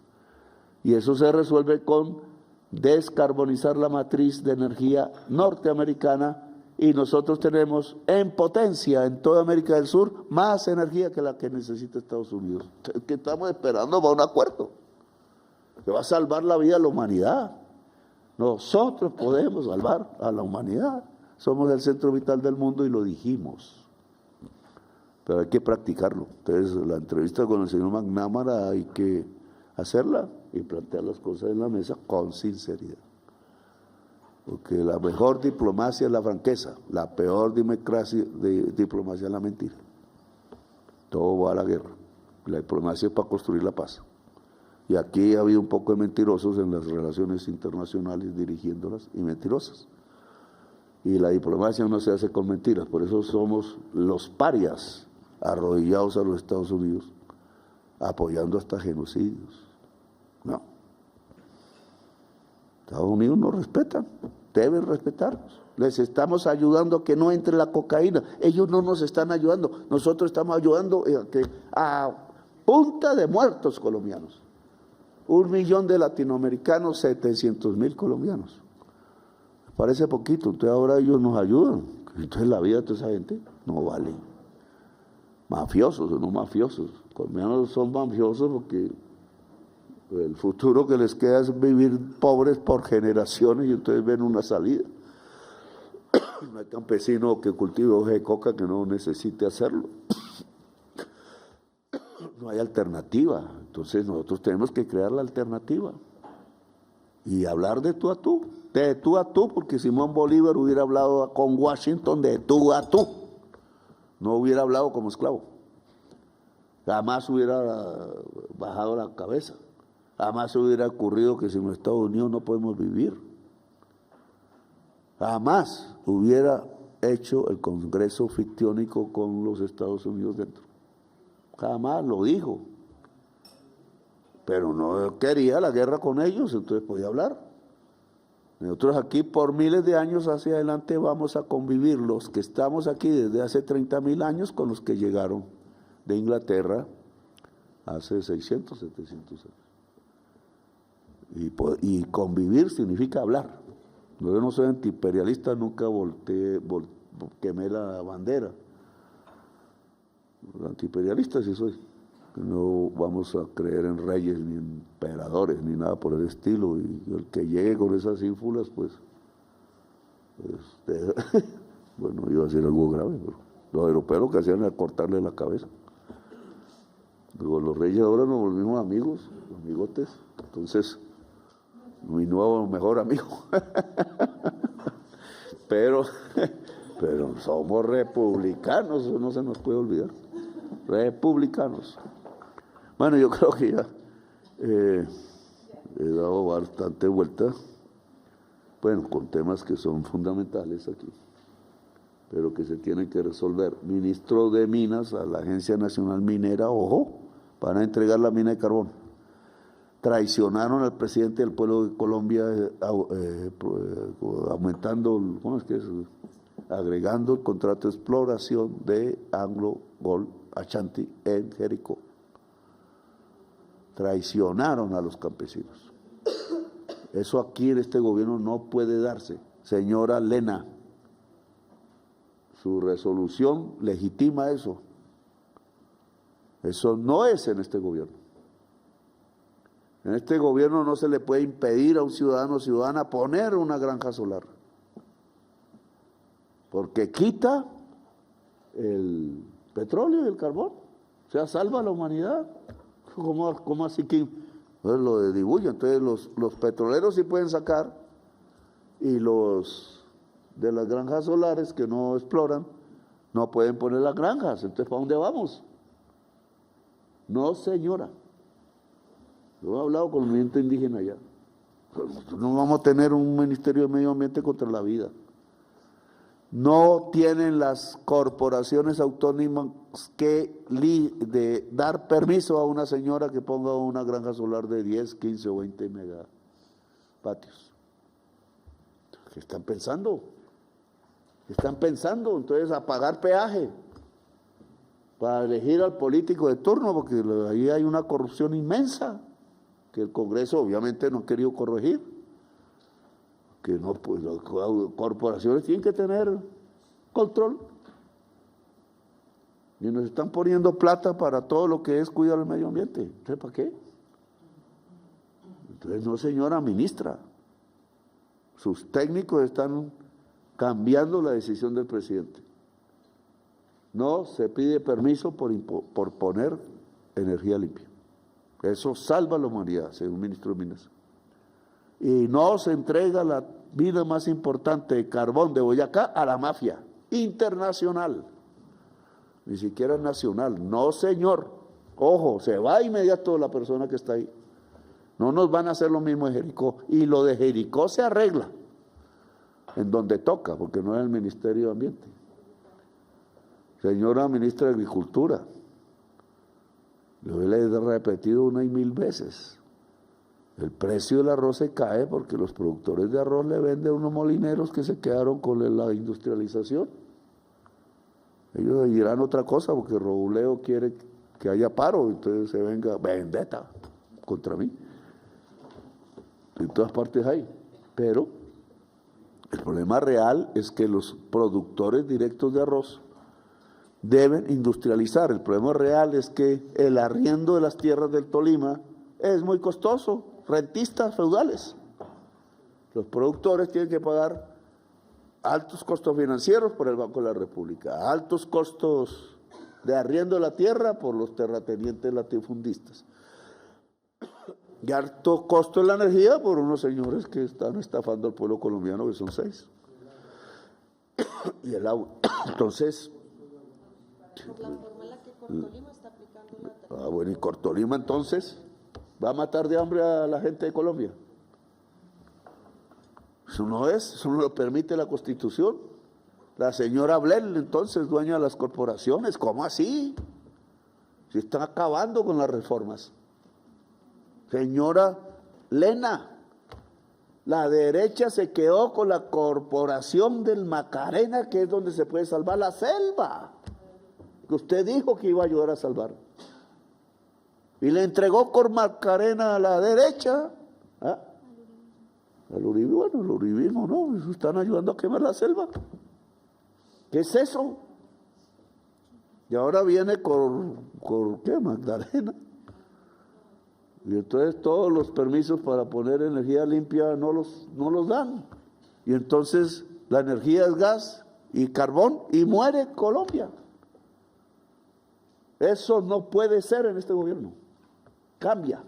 Y eso se resuelve con descarbonizar la matriz de energía norteamericana, y nosotros tenemos en potencia en toda América del Sur más energía que la que necesita Estados Unidos. ¿Qué estamos esperando para un acuerdo que va a salvar la vida de la humanidad? Nosotros podemos salvar a la humanidad. Somos el centro vital del mundo y lo dijimos. Pero hay que practicarlo. Entonces, la entrevista con el señor McNamara hay que hacerla y plantear las cosas en la mesa con sinceridad. Porque la mejor diplomacia es la franqueza, la peor diplomacia es la mentira. Todo va a la guerra. La diplomacia es para construir la paz. Y aquí ha habido un poco de mentirosos en las relaciones internacionales dirigiéndolas, y mentirosas. Y la diplomacia no se hace con mentiras, por eso somos los parias arrodillados a los Estados Unidos, apoyando hasta genocidios. No. Estados Unidos nos respetan, deben respetarnos. Les estamos ayudando a que no entre la cocaína. Ellos no nos están ayudando, nosotros estamos ayudando a punta de muertos colombianos. 1 millón de latinoamericanos, 700.000 colombianos. Parece poquito, entonces ahora ellos nos ayudan. Entonces la vida de toda esa gente no vale. Mafiosos o no mafiosos. Colombianos son mafiosos porque el futuro que les queda es vivir pobres por generaciones, y ustedes ven una salida. No hay campesino que cultive hoja de coca que no necesite hacerlo. No hay alternativa. Entonces nosotros tenemos que crear la alternativa y hablar de tú a tú. De tú a tú, porque Simón Bolívar hubiera hablado con Washington de tú a tú. no hubiera hablado como esclavo. Jamás hubiera bajado la cabeza. Jamás hubiera ocurrido que sin los Estados Unidos no podemos vivir. Jamás hubiera hecho el Congreso fictiónico con los Estados Unidos dentro. Jamás lo dijo. Pero no quería la guerra con ellos, entonces podía hablar. Nosotros aquí por miles de años hacia adelante vamos a convivir los que estamos aquí desde hace 30.000 años con los que llegaron de Inglaterra hace 600, 700 años. Y convivir significa hablar. Yo no soy antiimperialista, nunca quemé la bandera. Antiimperialista sí soy. No vamos a creer en reyes, ni en emperadores, ni nada por el estilo. Y el que llegue con esas ínfulas, pues bueno, iba a ser algo grave. Pero los europeos lo que hacían era cortarle la cabeza. Luego, los reyes ahora nos volvimos amigos, amigotes. Entonces, mi nuevo mejor amigo. pero somos republicanos, eso no se nos puede olvidar. Republicanos. Bueno, yo creo que ya he dado bastante vuelta, bueno, con temas que son fundamentales aquí, pero que se tienen que resolver. Ministro de Minas a la Agencia Nacional Minera, ojo, van a entregar la mina de carbón. Traicionaron al presidente del pueblo de Colombia aumentando, ¿cómo es que es? Agregando el contrato de exploración de Anglo Gold Ashanti en Jericó. Traicionaron a los campesinos. Eso aquí en este gobierno no puede darse. Señora Lena, su resolución legitima eso. Eso no es en este gobierno. En este gobierno no se le puede impedir a un ciudadano o ciudadana poner una granja solar, porque quita el petróleo y el carbón, o sea, salva a la humanidad. ¿Cómo así que pues lo de Dibuyo? Entonces los petroleros sí pueden sacar y los de las granjas solares que no exploran no pueden poner las granjas. Entonces, ¿para dónde vamos? No, señora. Yo he hablado con el movimiento indígena allá. No vamos a tener un Ministerio de Medio Ambiente contra la vida. No tienen las corporaciones autónomas que dar permiso a una señora que ponga una granja solar de 10, 15 o 20 megavatios. ¿Qué están pensando? Están pensando entonces a pagar peaje para elegir al político de turno, porque ahí hay una corrupción inmensa que el Congreso obviamente no ha querido corregir. Que no, pues las corporaciones tienen que tener control. Y nos están poniendo plata para todo lo que es cuidar el medio ambiente. ¿Entonces para qué? Entonces, no, señora ministra. Sus técnicos están cambiando la decisión del presidente. No se pide permiso por poner energía limpia. Eso salva a la humanidad, según el ministro de Minas. Y no se entrega la mina más importante de carbón de Boyacá a la mafia internacional, ni siquiera nacional. No, señor. Ojo, se va inmediato la persona que está ahí. No nos van a hacer lo mismo en Jericó. Y lo de Jericó se arregla en donde toca, porque no es el Ministerio de Ambiente. Señora ministra de Agricultura, yo le he repetido 1 y 1000 veces. El precio del arroz se cae porque los productores de arroz le venden a unos molineros que se quedaron con la industrialización. Ellos dirán otra cosa porque Robuleo quiere que haya paro, entonces se venga vendetta contra mí. En todas partes hay. Pero el problema real es que los productores directos de arroz deben industrializar. El problema real es que el arriendo de las tierras del Tolima es muy costoso. Rentistas feudales. Los productores tienen que pagar altos costos financieros por el Banco de la República, altos costos de arriendo de la tierra por los terratenientes latifundistas, y alto costo de la energía por unos señores que están estafando al pueblo colombiano, que son 6. Y el agua. Entonces, por la forma en la que Cortolima está aplicando la tarifa. Ah, bueno, y Cortolima entonces va a matar de hambre a la gente de Colombia. Eso no es, eso no lo permite la Constitución. La señora Blel, entonces, dueña de las corporaciones, ¿cómo así? Si están acabando con las reformas. Señora Lena, la derecha se quedó con la corporación del Macarena, que es donde se puede salvar la selva, que usted dijo que iba a ayudar a salvar. Y le entregó con Macarena a la derecha. ¿Ah? Al uribismo, bueno, el uribismo no, eso están ayudando a quemar la selva. ¿Qué es eso? Y ahora viene con ¿qué? Magdalena. Y entonces todos los permisos para poner energía limpia no los dan. Y entonces la energía es gas y carbón y muere Colombia. Eso no puede ser en este gobierno. Cambia.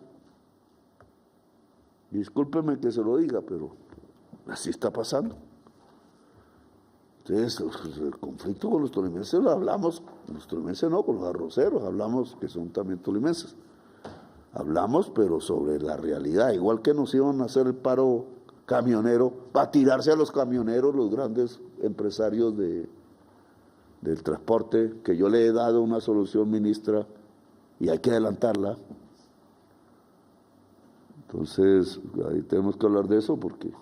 Discúlpeme que se lo diga, pero así está pasando. Entonces, el conflicto con los tolimenses lo hablamos, los tolimenses no, con los arroceros, hablamos que son también tolimenses. Hablamos, pero sobre la realidad, igual que nos iban a hacer el paro camionero, para tirarse a los camioneros, los grandes empresarios del transporte, que yo le he dado una solución, ministra, y hay que adelantarla. Entonces, ahí tenemos que hablar de eso porque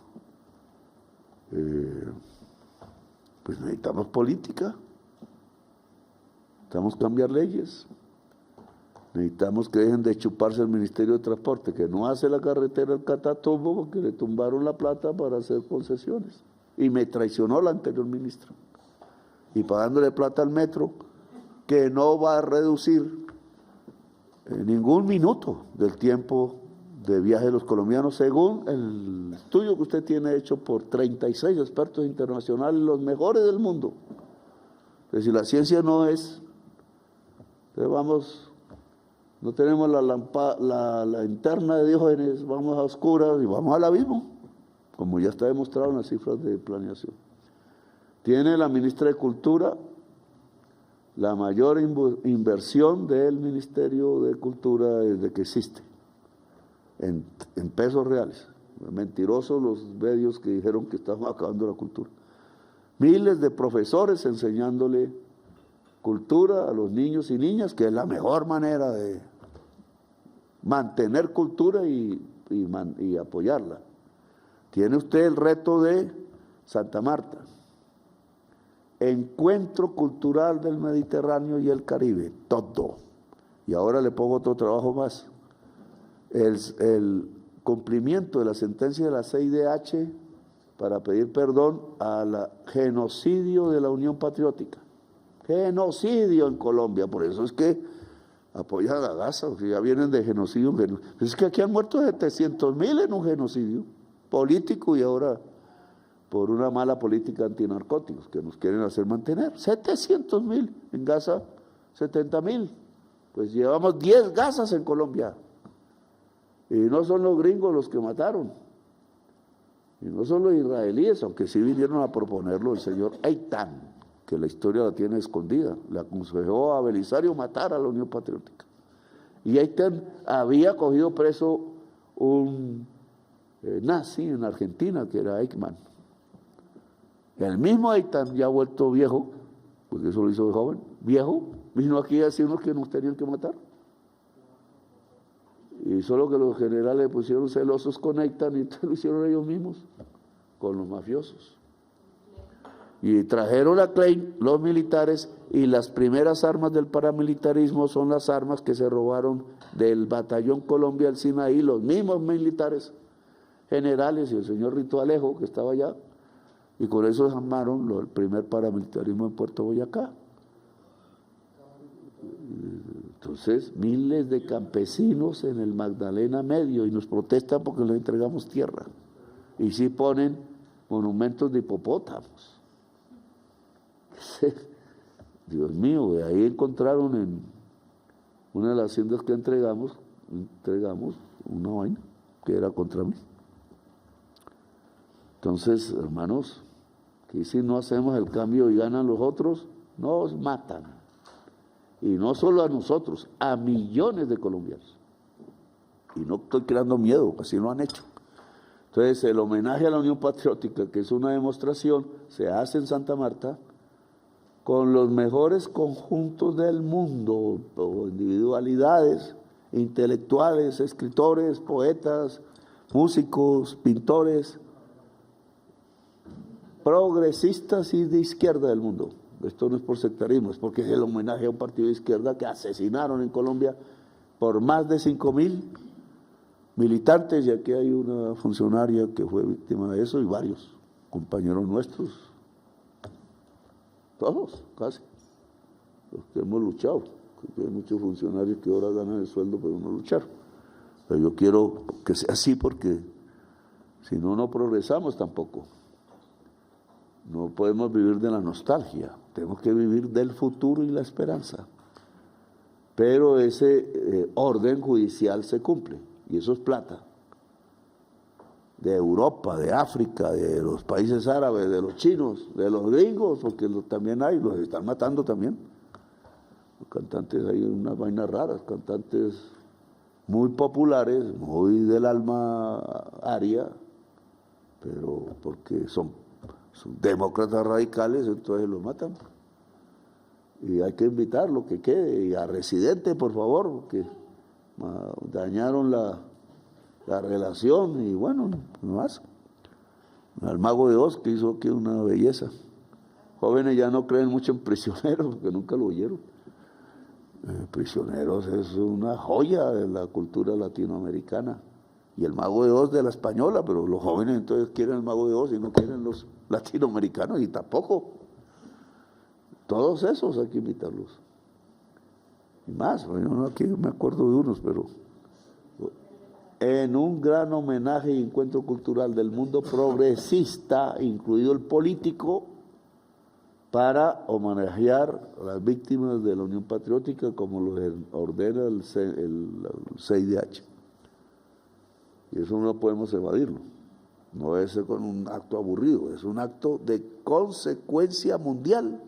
pues necesitamos política, necesitamos cambiar leyes, necesitamos que dejen de chuparse el Ministerio de Transporte, que no hace la carretera al Catatumbo porque le tumbaron la plata para hacer concesiones. Y me traicionó la anterior ministra. Y pagándole plata al metro, que no va a reducir ningún minuto del tiempo de viaje de los colombianos, según el estudio que usted tiene hecho por 36 expertos internacionales, los mejores del mundo. Entonces, si la ciencia no es, entonces vamos, no tenemos la interna de Diógenes, vamos a oscuras y vamos al abismo, como ya está demostrado en las cifras de planeación. Tiene la ministra de Cultura la mayor inversión del Ministerio de Cultura desde que existe. En pesos reales. Mentirosos los medios que dijeron que estamos acabando la cultura. Miles de profesores enseñándole cultura a los niños y niñas, que es la mejor manera de mantener cultura y apoyarla. Tiene usted el reto de Santa Marta. Encuentro Cultural del Mediterráneo y el Caribe, todo. Y ahora le pongo otro trabajo más. El cumplimiento de la sentencia de la CIDH para pedir perdón al genocidio de la Unión Patriótica. Genocidio en Colombia, por eso es que apoyan a Gaza, porque ya vienen de genocidio en genocidio. Es que aquí han muerto 700,000 en un genocidio político y ahora por una mala política antinarcóticos que nos quieren hacer mantener. 700,000 en Gaza, 70,000. Pues llevamos 10 Gazas en Colombia. Y no son los gringos los que mataron, y no son los israelíes, aunque sí vinieron a proponerlo el señor Eitan, que la historia la tiene escondida. Le aconsejó a Belisario matar a la Unión Patriótica. Y Eitan había cogido preso un nazi en Argentina, que era Eichmann. El mismo Eitan, ya vuelto viejo, porque eso lo hizo de joven, viejo, vino aquí a decirnos que nos tenían que matar. Y solo que los generales pusieron celosos con Eitan y entonces lo hicieron ellos mismos, con los mafiosos. Y trajeron a Klein los militares, y las primeras armas del paramilitarismo son las armas que se robaron del Batallón Colombia del Sinaí, los mismos militares generales y el señor Rito Alejo, que estaba allá, y con eso armaron el primer paramilitarismo en Puerto Boyacá. Entonces, miles de campesinos en el Magdalena Medio, y nos protestan porque les entregamos tierra. Y sí ponen monumentos de hipopótamos. Dios mío, de ahí encontraron en una de las haciendas que entregamos una vaina que era contra mí. Entonces, hermanos, que si no hacemos el cambio y ganan los otros, nos matan. y no solo a nosotros, a millones de colombianos. Y no estoy creando miedo, así lo han hecho. Entonces, el homenaje a la Unión Patriótica, que es una demostración, se hace en Santa Marta con los mejores conjuntos del mundo, o individualidades, intelectuales, escritores, poetas, músicos, pintores, progresistas y de izquierda del mundo. Esto no es por sectarismo, es porque es el homenaje a un partido de izquierda que asesinaron en Colombia por más de 5.000 militantes, y aquí hay una funcionaria que fue víctima de eso y varios compañeros nuestros, todos casi, los que hemos luchado, porque hay muchos funcionarios que ahora ganan el sueldo pero no lucharon. Pero yo quiero que sea así porque si no, no progresamos tampoco. No podemos vivir de la nostalgia, tenemos que vivir del futuro y la esperanza. Pero ese orden judicial se cumple, y eso es plata. De Europa, de África, de los países árabes, de los chinos, de los gringos, porque también hay, los están matando también. Los cantantes, hay unas vainas raras, cantantes muy populares, muy del alma aria, pero porque son demócratas radicales, entonces los matan. Y hay que invitarlo, que quede, y a Residente, por favor, porque dañaron la relación, y bueno, no más. Al Mago de Oz, que hizo aquí una belleza. Jóvenes ya no creen mucho en Prisioneros, porque nunca lo oyeron. Prisioneros es una joya de la cultura latinoamericana. Y el Mago de Oz de la española, pero los jóvenes entonces quieren el Mago de Oz y no quieren los latinoamericanos, y tampoco. Todos esos hay que invitarlos. Y más, bueno, aquí me acuerdo de unos, pero en un gran homenaje y encuentro cultural del mundo progresista, incluido el político, para homenajear a las víctimas de la Unión Patriótica, como lo ordena el CIDH. Y eso no podemos evadirlo. No es con un acto aburrido, es un acto de consecuencia mundial,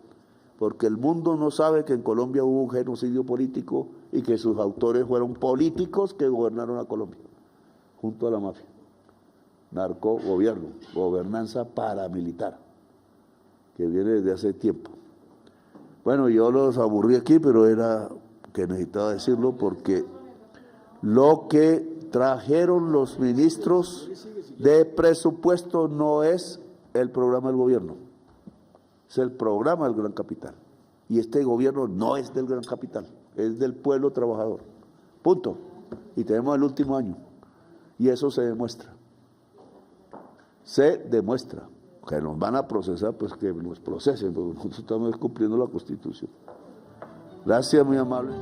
porque el mundo no sabe que en Colombia hubo un genocidio político y que sus autores fueron políticos que gobernaron a Colombia, junto a la mafia. Narcogobierno, gobernanza paramilitar, que viene desde hace tiempo. Bueno, yo los aburrí aquí, pero era que necesitaba decirlo porque lo que trajeron los ministros de presupuesto no es el programa del gobierno, es el programa del gran capital. Y este gobierno no es del gran capital, es del pueblo trabajador. Punto. Y tenemos el último año. Y eso se demuestra. Se demuestra. Que nos van a procesar, pues que nos procesen, porque nosotros estamos cumpliendo la Constitución. Gracias, muy amable.